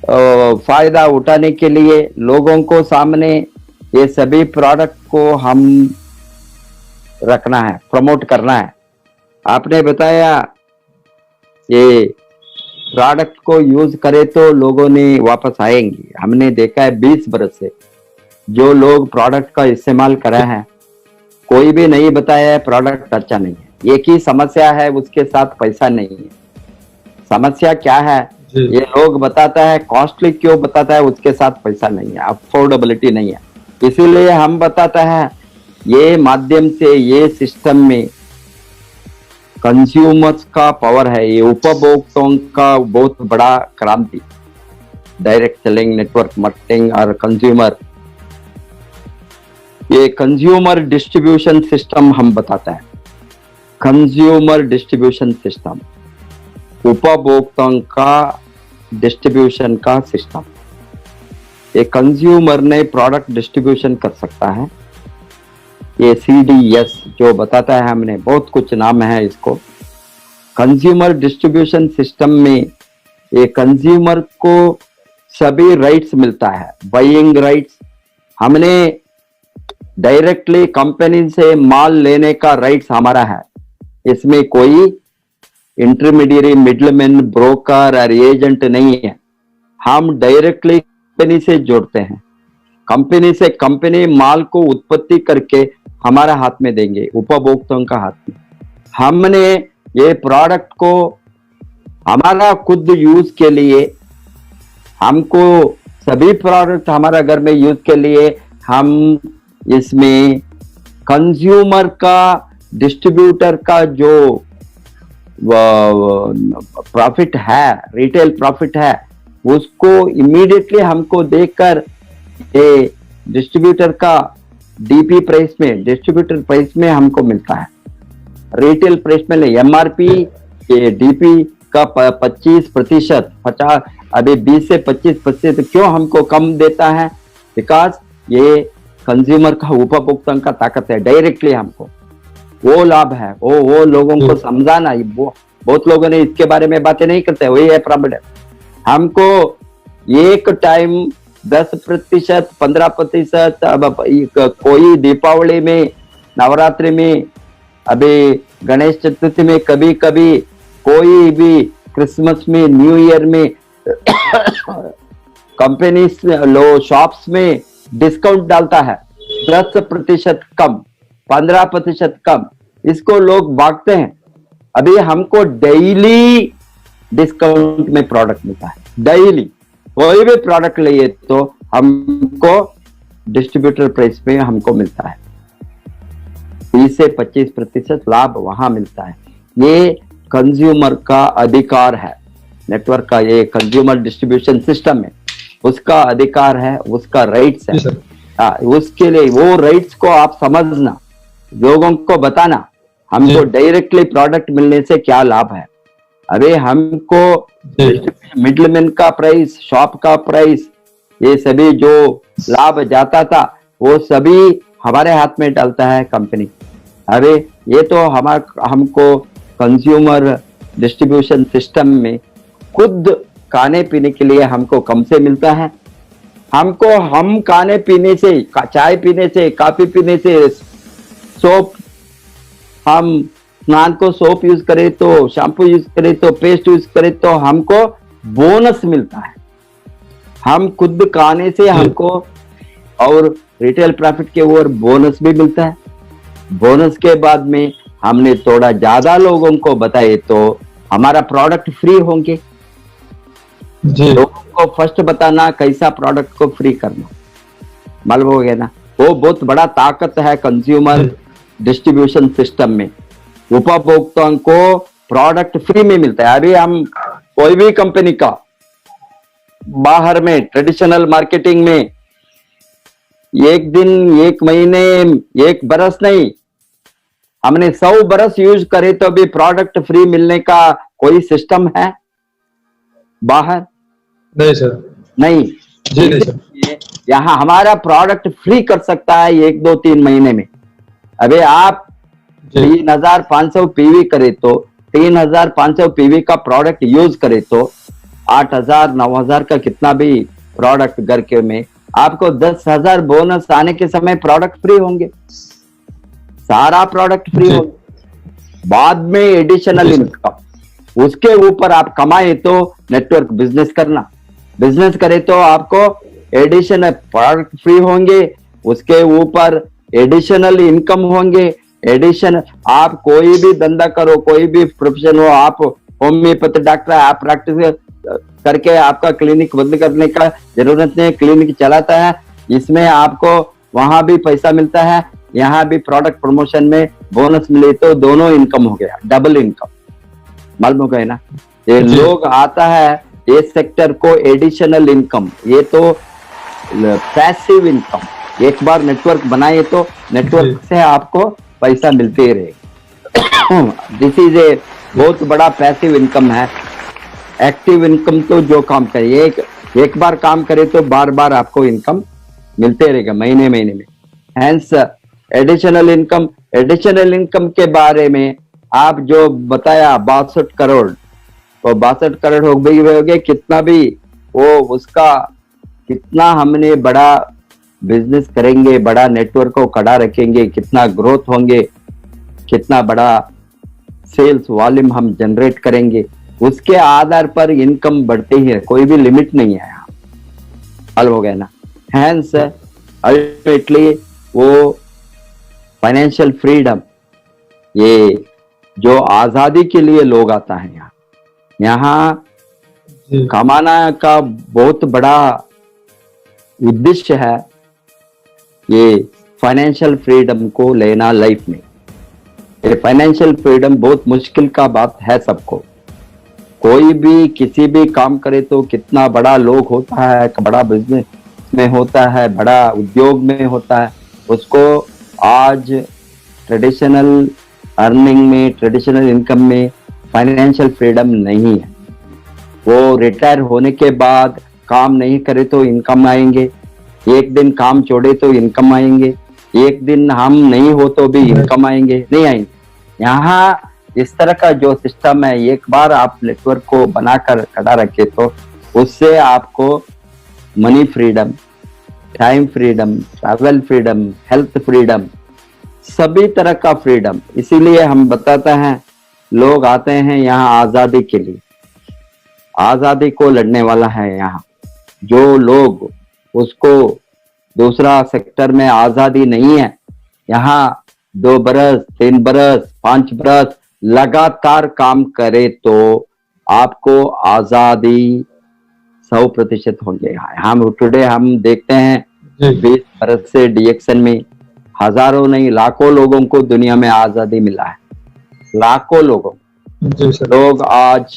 फायदा उठाने के लिए लोगों को सामने ये सभी प्रोडक्ट को हम रखना है, प्रमोट करना है। आपने बताया ये प्रोडक्ट को यूज करे तो लोगों ने वापस आएंगे। हमने देखा है 20 बरस से जो लोग प्रोडक्ट का इस्तेमाल कर रहे हैं, कोई भी नहीं बताया है प्रोडक्ट अच्छा नहीं है। एक ही समस्या है, उसके साथ पैसा नहीं है। समस्या क्या है? ये लोग बताता है कॉस्टली क्यों बताता है, उसके साथ पैसा नहीं है, अफोर्डेबिलिटी नहीं है। इसीलिए हम बताता है ये माध्यम से ये सिस्टम में कंज्यूमर्स का पावर है, ये उपभोक्ताओं का बहुत बड़ा क्रांति, डायरेक्ट सेलिंग, नेटवर्क मार्केटिंग और कंज्यूमर, ये कंज्यूमर डिस्ट्रीब्यूशन सिस्टम हम बताते हैं। कंज्यूमर डिस्ट्रीब्यूशन सिस्टम, उपभोक्ताओं का डिस्ट्रीब्यूशन का सिस्टम। ये कंज्यूमर ने प्रोडक्ट डिस्ट्रीब्यूशन कर सकता है, ये CDS जो बताता है, हमने बहुत कुछ नाम है इसको। कंज्यूमर डिस्ट्रीब्यूशन सिस्टम में ये कंज्यूमर को सभी राइट्स मिलता है, बाइंग राइट्स, हमने डायरेक्टली कंपनी से माल लेने का राइट्स हमारा है, इसमें कोई इंटरमीडिएरी, मिडलमैन, ब्रोकर और एजेंट नहीं है। हम डायरेक्टली कंपनी से जोड़ते हैं, कंपनी से कंपनी माल को उत्पत्ति करके हमारा हाथ में देंगे, उपभोक्ताओं का हाथ में। हमने ये प्रोडक्ट को हमारा खुद यूज के लिए, हमको सभी प्रोडक्ट हमारा घर में यूज के लिए, हम इसमें कंज्यूमर का, डिस्ट्रीब्यूटर का जो प्रॉफिट है, रिटेल प्रॉफिट है, उसको इमीडिएटली हमको देकर ये डिस्ट्रीब्यूटर का डीपी प्राइस में, डिस्ट्रीब्यूटर प्राइस में हमको मिलता है। रिटेल प्राइस में MRP ये डीपी का 25%, 50, अभी 20 से 25% क्यों हमको कम देता है? बिकॉज ये कंज्यूमर का, उपभोक्ता का ताकत है, डायरेक्टली हमको वो लाभ है। वो लोगों को समझाना, बहुत लोगों ने इसके बारे में बातें नहीं करते, वही है प्रॉब्लम। हमको एक टाइम 10%, 15%, अब कोई दीपावली में, नवरात्रि में, अभी गणेश चतुर्थी में, कभी कभी कोई भी क्रिसमस में, न्यू ईयर में कंपनी लो शॉप्स में डिस्काउंट डालता है, 10% कम, 15% कम, इसको लोग भागते हैं। अभी हमको डेली डिस्काउंट में प्रोडक्ट मिलता है, डेली कोई भी प्रोडक्ट लिए तो हमको डिस्ट्रीब्यूटर प्राइस में हमको मिलता है, 20 से 25% लाभ वहां मिलता है। ये कंज्यूमर का अधिकार है, नेटवर्क का, ये कंज्यूमर डिस्ट्रीब्यूशन सिस्टम है, उसका अधिकार है, उसका राइट्स है। उसके लिए वो राइट्स को आप समझना, लोगों को बताना, हमको डायरेक्टली प्रोडक्ट मिलने से क्या लाभ है। अरे हमको मिडलमैन का प्राइस, शॉप का प्राइस, ये सभी जो लाभ जाता था वो सभी हमारे हाथ में डालता है कंपनी। अरे ये तो हमको कंज्यूमर डिस्ट्रीब्यूशन सिस्टम में खुद खाने पीने के लिए हमको कम से मिलता है। हम खाने पीने से, चाय पीने से, कॉफी पीने से, सोप, हम स्नान को सोप यूज करें तो, शैम्पू यूज करें तो, पेस्ट यूज करें तो हमको बोनस मिलता है। हम खुद खाने से हमको और रिटेल प्रॉफिट के ओर बोनस भी मिलता है। बोनस के बाद में हमने थोड़ा ज्यादा लोगों को बताए तो हमारा प्रोडक्ट फ्री होंगे। लोगों को फर्स्ट बताना, कैसा प्रोडक्ट को फ्री करना, मालूम हो गया ना। वो बहुत बड़ा ताकत है कंज्यूमर डिस्ट्रीब्यूशन सिस्टम में। उपभोक्ताओं को प्रोडक्ट फ्री में मिलता है। अभी हम कोई भी कंपनी का बाहर में ट्रेडिशनल मार्केटिंग में एक दिन, एक महीने, एक बरस नहीं, हमने 100 बरस यूज करे तो भी प्रोडक्ट फ्री मिलने का कोई सिस्टम है बाहर? नहीं सर, नहीं जी नहीं सर। यहाँ हमारा प्रोडक्ट फ्री कर सकता है 1, 2, 3 महीने में। अबे आप 3500 पीवी करे तो, 3500 पीवी का प्रोडक्ट यूज करे तो 8000, 9000 का कितना भी प्रोडक्ट घर के में, आपको 10,000 बोनस आने के समय प्रोडक्ट फ्री होंगे, सारा प्रोडक्ट फ्री होंगे। बाद में एडिशनल इनकम, उसके ऊपर आप कमाए तो नेटवर्क बिजनेस करना, बिजनेस करे तो आपको एडिशनल प्रोडक्ट फ्री होंगे, उसके ऊपर एडिशनल इनकम होंगे। एडिशन, आप कोई भी धंधा करो, कोई भी प्रोफेशन हो, आप होम्योपैथी डॉक्टर, आप प्रैक्टिस करके आपका क्लिनिक बंद करने का जरूरत नहीं, क्लिनिक चलाता है, इसमें आपको वहां भी पैसा मिलता है, यहाँ भी प्रोडक्ट प्रमोशन में बोनस मिले तो दोनों इनकम हो गया, डबल इनकम। मालूम हो गया ना, ये लोग आता है ये सेक्टर को एडिशनल इनकम, ये तो पैसिव इनकम। एक बार नेटवर्क बनाए तो नेटवर्क से आपको पैसा मिलते रहे। दिस इज ए बहुत बड़ा पैसिव इनकम है। एक्टिव इनकम तो जो काम करे, एक बार काम करे तो बार बार आपको इनकम मिलते रहेगा महीने महीने में। हैंस एडिशनल इनकम के बारे में आप जो बताया 62 करोड़, तो 62 करोड़ हो गए, कितना भी वो उसका कितना हमने बड़ा बिजनेस करेंगे, बड़ा नेटवर्क को खड़ा रखेंगे, कितना ग्रोथ होंगे, कितना बड़ा सेल्स वॉल्यूम हम जनरेट करेंगे, उसके आधार पर इनकम बढ़ती है, कोई भी लिमिट नहीं है यहाँ। हल हो गया ना। हैंस अल्टीमेटली वो फाइनेंशियल फ्रीडम, ये जो आजादी के लिए लोग आता है यहाँ कमाना का बहुत बड़ा उद्देश्य है, ये फाइनेंशियल फ्रीडम को लेना लाइफ में। ये फाइनेंशियल फ्रीडम बहुत मुश्किल का बात है सबको। कोई भी किसी भी काम करे तो कितना बड़ा लोग होता है, बड़ा बिजनेस में होता है, बड़ा उद्योग में होता है, उसको आज ट्रेडिशनल अर्निंग में, ट्रेडिशनल इनकम में फाइनेंशियल फ्रीडम नहीं है। वो रिटायर होने के बाद काम नहीं करे तो इनकम आएंगे, एक दिन काम छोड़े तो इनकम आएंगे, एक दिन हम नहीं हो तो भी इनकम आएंगे, नहीं आएंगे। यहाँ इस तरह का जो सिस्टम है, एक बार आप नेटवर्क को बनाकर खड़ा रखे तो उससे आपको money freedom, time freedom, travel freedom, health freedom, सभी तरह का फ्रीडम। इसीलिए हम बताते हैं लोग आते हैं यहाँ आजादी के लिए, आजादी को लड़ने वाला है यहाँ। जो लोग उसको दूसरा सेक्टर में आजादी नहीं है, यहाँ 2 बरस, 3 बरस, 5 बरस लगातार काम करे तो आपको आजादी 100% होंगे। हम टुडे हम देखते हैं 20 बरस से डीएक्सन में हजारों नहीं लाखों लोगों को दुनिया में आजादी मिला है, लाखों लोगों। लोग आज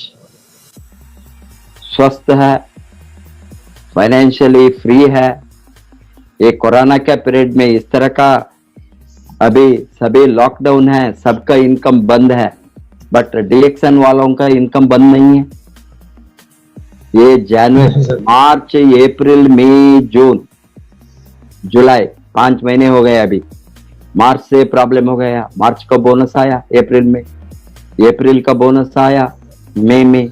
स्वस्थ है, फाइनेंशियली फ्री है। ये कोरोना के पीरियड में इस तरह का अभी सभी लॉकडाउन है, सबका इनकम बंद है, बट डीएक्सन वालों का इनकम बंद नहीं है। ये जनवरी, मार्च, अप्रैल, मई, जून, जुलाई 5 महीने हो गए। अभी मार्च से प्रॉब्लम हो गया, मार्च का बोनस आया अप्रैल में, अप्रैल का बोनस आया मई में,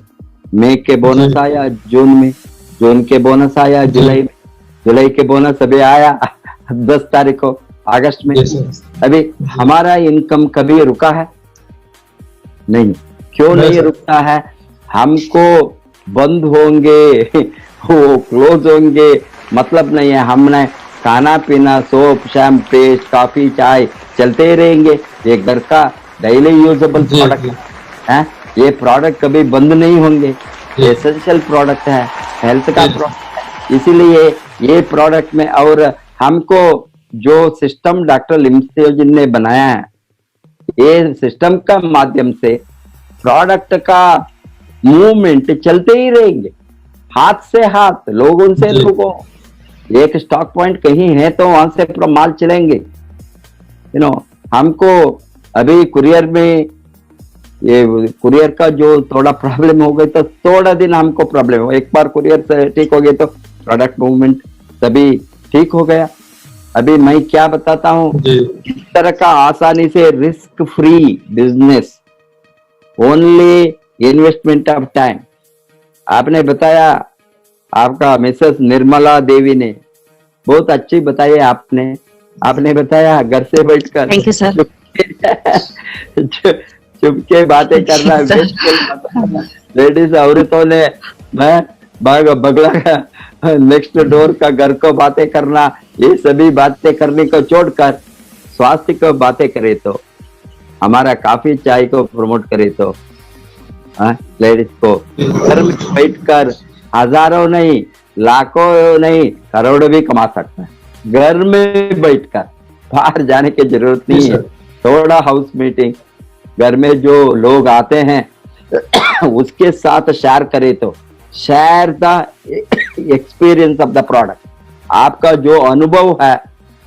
मई के बोनस आया जून में, जून के बोनस आया जुलाई में, जुलाई के बोनस अभी आया 10 तारीख को अगस्त में। अभी हमारा इनकम कभी रुका है नहीं। क्यों नहीं रुकता है? हमको बंद होंगे वो क्लोज होंगे मतलब नहीं है। हमने खाना पीना, सोप, शैम्पू, पेस्ट, कॉफी, चाय चलते ही रहेंगे। ये घर का डेली यूजेबल प्रोडक्ट है, ये प्रोडक्ट कभी बंद नहीं होंगे। एसेंशियल प्रोडक्ट है, हेल्थ का प्रोडक्ट है। इसीलिए ये प्रोडक्ट में, और हमको जो सिस्टम डॉक्टर लिमसेओजिन ने बनाया है, ये सिस्टम का माध्यम से प्रोडक्ट का मूवमेंट चलते ही रहेंगे, हाथ से हाथ, लोगों से लोगों। एक स्टॉक पॉइंट कहीं है तो वहां से पूरा माल चलेंगे। हमको अभी कुरियर में, ये कुरियर का जो थोड़ा प्रॉब्लम हो गई तो थोड़ा दिन हमको प्रॉब्लम हो, एक बार कुरियर से ठीक हो गया तो प्रोडक्ट मूवमेंट सभी ठीक हो गया। अभी मैं क्या बताता हूँ, इस तरह का आसानी से risk free business, only investment of time. आपने बताया, आपका मिसेस निर्मला देवी ने बहुत अच्छी बताई। आपने बताया घर से बैठकर थैंक यू सर, चुप के बातें करना, लेडीज औरतों ने बगला का नेक्स्ट डोर का घर को बातें करना, ये सभी बातें करने को छोड़कर स्वास्थ्य को बातें करे तो, हमारा काफी चाय को प्रमोट करे तो, लेडीज को घर में बैठकर हजारों नहीं, लाखों नहीं, करोड़ों भी कमा सकता है घर में बैठकर। बाहर जाने की जरूरत नहीं जी है। सर। थोड़ा हाउस मीटिंग घर में जो लोग आते हैं उसके साथ शेयर करे तो share the experience of the product. आपका जो अनुभव है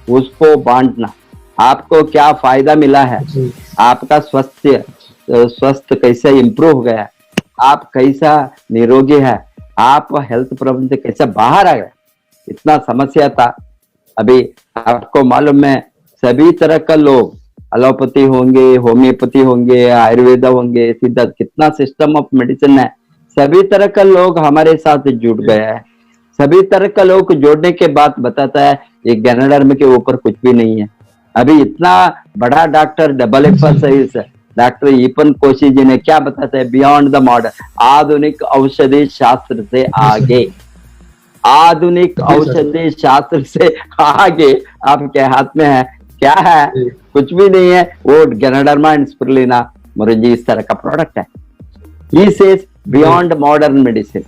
उसको बांटना, आपको क्या फायदा मिला है, जी आपका स्वस्थ कैसे इंप्रूव हो गया, आप कैसा निरोगी है, आप हेल्थ प्रॉब्लम से कैसे बाहर आ गए। इतना समस्या था। अभी आपको मालूम है सभी तरह का लोग, एलोपैथी होंगे, होम्योपैथी होंगे, आयुर्वेद होंगे, सीधा कितना सिस्टम ऑफ मेडिसिन है, सभी तरह का लोग हमारे साथ जुड़ गया है। सभी तरह का लोग जोड़ने के बाद बताता है ये गैनाडर्म के ऊपर कुछ भी नहीं है। अभी इतना बड़ा डॉक्टर डबल डॉक्टर ईपन कोशी जी ने क्या बताता है, बियॉन्ड द मॉडर्न, आधुनिक औषधि शास्त्र से आगे, आधुनिक औषधि शास्त्र से आगे आपके हाथ में है। क्या है? कुछ भी नहीं है, वो गैनाडर्मा एंड स्पिरुलिना मुरुंजी इस तरह का प्रोडक्ट है। He says beyond modern medicine,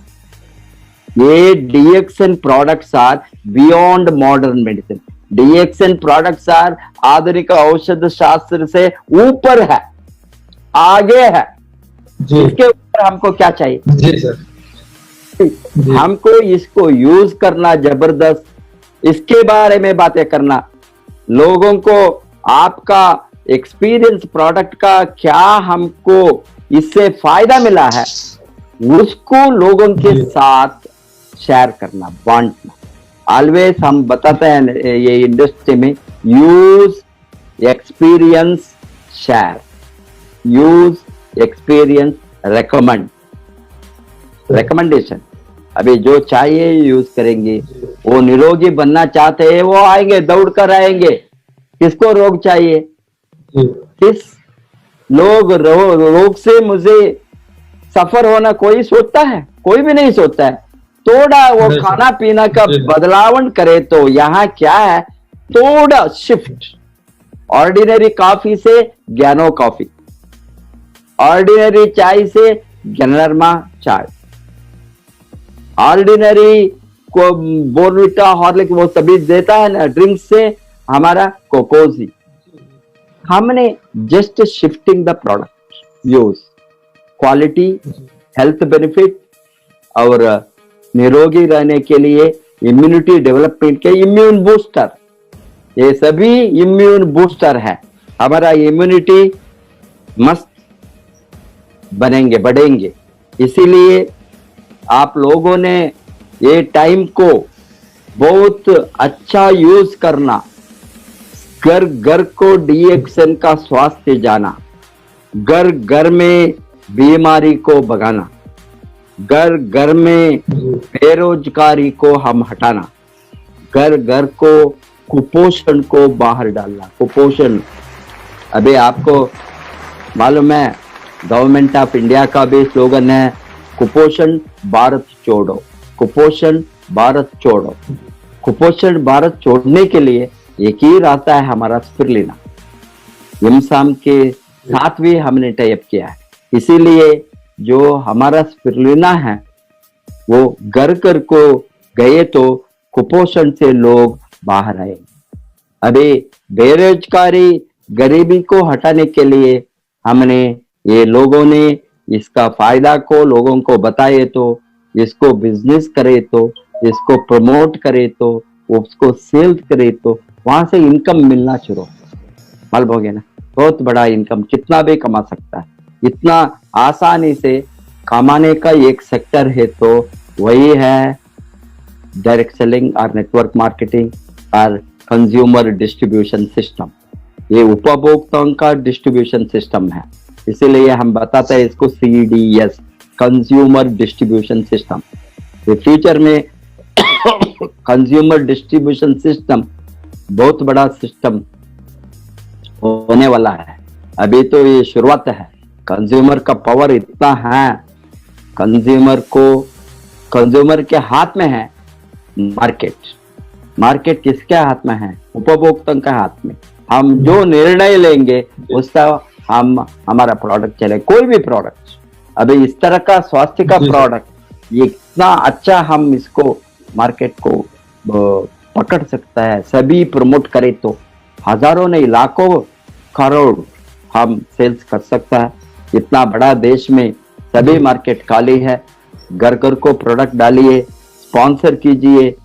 ये DXN products are beyond modern medicine. DXN products are आधुनिक औषध शास्त्र से ऊपर है, आगे है। जी इसके ऊपर हमको क्या चाहिए? जी सर। जी। हमको इसको यूज करना जबरदस्त, इसके बारे में बातें करना, लोगों को आपका एक्सपीरियंस प्रोडक्ट का क्या हमको इससे फायदा मिला है उसको लोगों के साथ शेयर करना, बांटना। ऑलवेज हम बताते हैं ये इंडस्ट्री में, use experience share, use experience recommendation. अभी जो चाहिए यूज करेंगे, वो निरोगी बनना चाहते हैं वो आएंगे, दौड़ कर आएंगे। किसको रोग चाहिए? किस लोग रोग से मुझे सफर होना कोई सोचता है? कोई भी नहीं सोचता है। थोड़ा वो खाना पीना का बदलावन करे तो यहाँ क्या है, थोड़ा शिफ्ट, ऑर्डिनरी कॉफी से ज्ञानो कॉफी, ऑर्डिनरी चाय से गैनाडर्मा चाय, ऑर्डिनरी को बोर्नविटा हॉर्लिक्स वो सभी देता है ना ड्रिंक से हमारा कोकोजी। हमने just shifting the product, use quality, health benefit और निरोगी रहने के लिए इम्यूनिटी डेवलपमेंट के इम्यून बूस्टर, ये सभी इम्यून बूस्टर है। हमारा इम्यूनिटी मस्त बनेंगे, बढ़ेंगे। इसीलिए आप लोगों ने ये टाइम को बहुत अच्छा यूज करना, घर घर को डीएक्सएन का स्वास्थ्य जाना, घर घर में बीमारी को भगाना, घर घर में बेरोजगारी को हम हटाना, घर घर को कुपोषण को बाहर डालना। कुपोषण, अभी आपको मालूम है गवर्नमेंट ऑफ इंडिया का भी स्लोगन है, कुपोषण भारत छोड़ो, कुपोषण भारत छोड़ो। कुपोषण भारत छोड़ने के लिए एक ही रास्ता है, हमारा स्पिरुलिना। इमसाम के साथ भी हमने टाइप किया है। इसीलिए जो हमारा स्पिरुलिना है वो घर घर को गए तो कुपोषण से लोग बाहर आए। अभी बेरोजगारी, गरीबी को हटाने के लिए हमने ये लोगों ने इसका फायदा को लोगों को बताए तो, इसको बिजनेस करे तो, इसको प्रमोट करे तो, उसको सेल्स करे तो वहां से इनकम मिलना शुरू मालूम हो गया ना। बहुत बड़ा इनकम कितना भी कमा सकता है, इतना आसानी से कमाने का एक सेक्टर है तो वही है डायरेक्ट सेलिंग और नेटवर्क मार्केटिंग और कंज्यूमर डिस्ट्रीब्यूशन सिस्टम। ये उपभोक्ताओं का डिस्ट्रीब्यूशन सिस्टम है, इसीलिए हम बताते हैं इसको CDS, consumer distribution system. Future में कंज्यूमर डिस्ट्रीब्यूशन सिस्टम बहुत बड़ा सिस्टम होने वाला है। अभी तो ये शुरुआत है। कंज्यूमर का पावर इतना है, कंज्यूमर के हाथ में है मार्केट। मार्केट किसके हाथ में है? उपभोक्ता के हाथ में। हम जो निर्णय लेंगे उसका हमारा प्रोडक्ट चले, कोई भी प्रोडक्ट। अभी इस तरह का स्वास्थ्य का प्रोडक्ट, ये इतना अच्छा हम इसको मार्केट को पकड़ सकता है, सभी प्रमोट करे तो हजारों नहीं लाखों करोड़ हम सेल्स कर सकता है। इतना बड़ा देश में सभी मार्केट खाली है। घर घर को प्रोडक्ट डालिए, स्पॉन्सर कीजिए,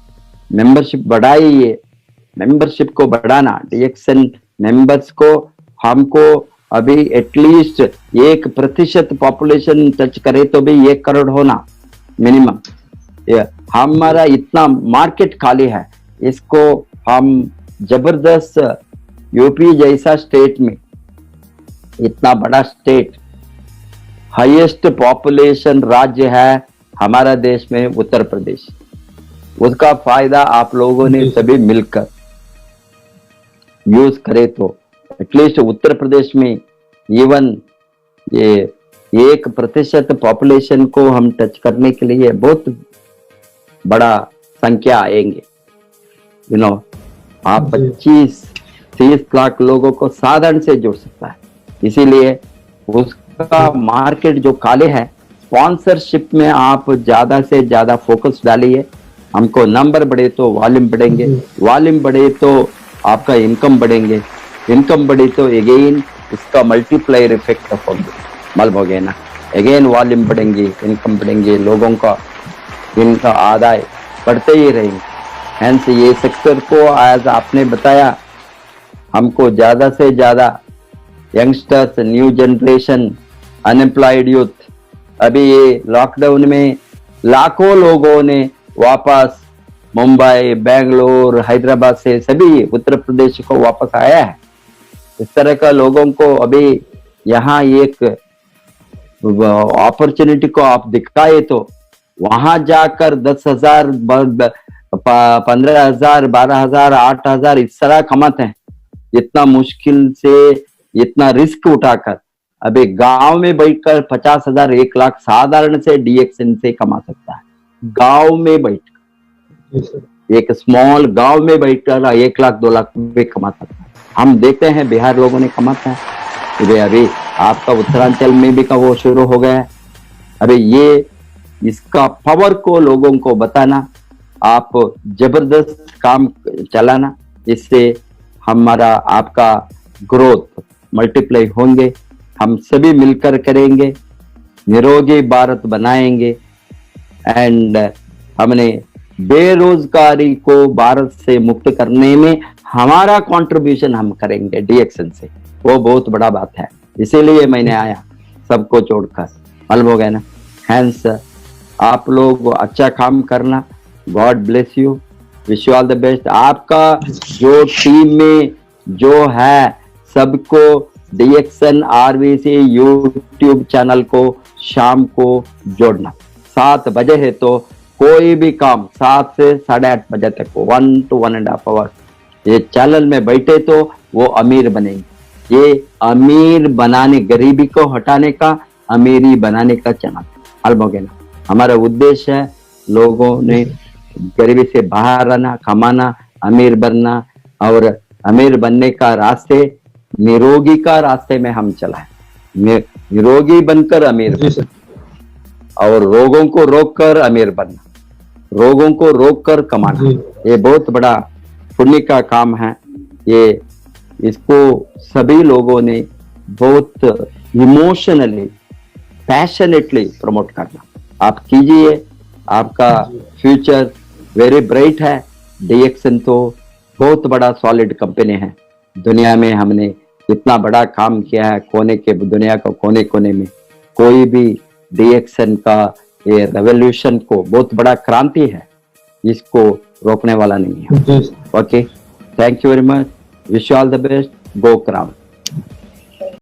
मेंबरशिप बढ़ाइए। मेंबरशिप को बढ़ाना, डीएक्सएन मेंबर्स को हमको अभी एटलीस्ट 1% पॉपुलेशन टच करे तो भी 1 करोड़ होना मिनिमम। हमारा इतना मार्केट खाली है, इसको हम जबरदस्त यूपी जैसा स्टेट में, इतना बड़ा स्टेट, हाईएस्ट पॉपुलेशन राज्य है हमारा देश में उत्तर प्रदेश, उसका फायदा आप लोगों ने सभी मिलकर यूज करे तो एटलीस्ट उत्तर प्रदेश में इवन ये 1% पॉपुलेशन को हम टच करने के लिए बहुत बड़ा संख्या आएंगे। आप 25-30 लाख लोगों को साधारण से जोड़ सकता है। इसीलिए उसका मार्केट जो काले है, स्पॉन्सरशिप में आप ज्यादा से ज्यादा फोकस डालिए। हमको नंबर बढ़े तो वॉल्यूम बढ़ेंगे, वॉल्यूम बढ़े तो आपका इनकम बढ़ेंगे, इनकम बढ़े तो अगेन इसका मल्टीप्लायर इफेक्ट मालूम हो गया ना। अगेन वॉल्यूम बढ़ेंगे, इनकम बढ़ेंगे, लोगों का इनका आदाय बढ़ते ही रहेंगे। हैंस ये सेक्टर को आज आपने बताया, हमको ज्यादा से ज्यादा youngsters, new generation, unemployed youth, अभी ये लॉकडाउन में लाखों लोगों ने वापस मुंबई, बेंगलोर, हैदराबाद से सभी उत्तर प्रदेश को वापस आया है। इस तरह का लोगों को अभी यहाँ एक अपॉर्चुनिटी को आप दिखाए तो वहां जाकर 10,000, 15,000, 12,000, 8,000 इस तरह कमाते हैं। इतना मुश्किल से, इतना रिस्क उठाकर अभी गांव में बैठकर 50,000, 1 लाख साधारण से डीएक्सएन से कमा सकता है। गांव में बैठकर, एक स्मॉल गांव में बैठकर 1 लाख 2 लाख रुपए कमा सकता है। हम देखते हैं बिहार लोगों ने कमाता है, अभी आपका उत्तरांचल में भी का वो शुरू हो गया है। अभी ये इसका पावर को लोगों को बताना, आप जबरदस्त काम चलाना, इससे हमारा आपका ग्रोथ मल्टीप्लाई होंगे। हम सभी मिलकर करेंगे, निरोगी भारत बनाएंगे एंड हमने बेरोजगारी को भारत से मुक्त करने में हमारा कंट्रीब्यूशन हम करेंगे डीएक्सएन से। वो बहुत बड़ा बात है, इसीलिए मैंने आया सबको छोड़कर। मालूम हो गया ना। हैंस आप लोग अच्छा काम करना। God bless you, wish you all the best. आपका जो टीम में जो है सबको डीएक्सएन आरवीसी यूट्यूब चैनल को शाम को जोड़ना। 7 बजे है तो कोई भी काम 7 से 8:30 बजे तक 1 to 1.5 आवर ये चैनल में बैठे तो वो अमीर बनेंगे। ये अमीर बनाने, गरीबी को हटाने का, अमीरी बनाने का चैनल। मालूम हो गया ना। हमारा उद्देश्य है लोगों ने गरीबी से बाहर आना, कमाना, अमीर बनना, और अमीर बनने का रास्ते निरोगी का रास्ते में हम चलाएं। निरोगी बनकर अमीर बनना और रोगों को रोककर अमीर बनना, रोगों को रोककर कमाना। ये बहुत बड़ा पुण्य का काम है। ये इसको सभी लोगों ने बहुत इमोशनली, पैशनेटली प्रमोट करना। आप कीजिए, आपका फ्यूचर वेरी ब्राइट है। डीएक्सएन तो बहुत बड़ा सॉलिड कंपनी है। दुनिया में हमने इतना बड़ा काम किया है, कोने के दुनिया का कोने कोने में कोई भी डीएक्सएन का ये रेवोल्यूशन को बहुत बड़ा क्रांति है, इसको रोकने वाला नहीं है। Okay, thank you very much, wish you all the best, go crown.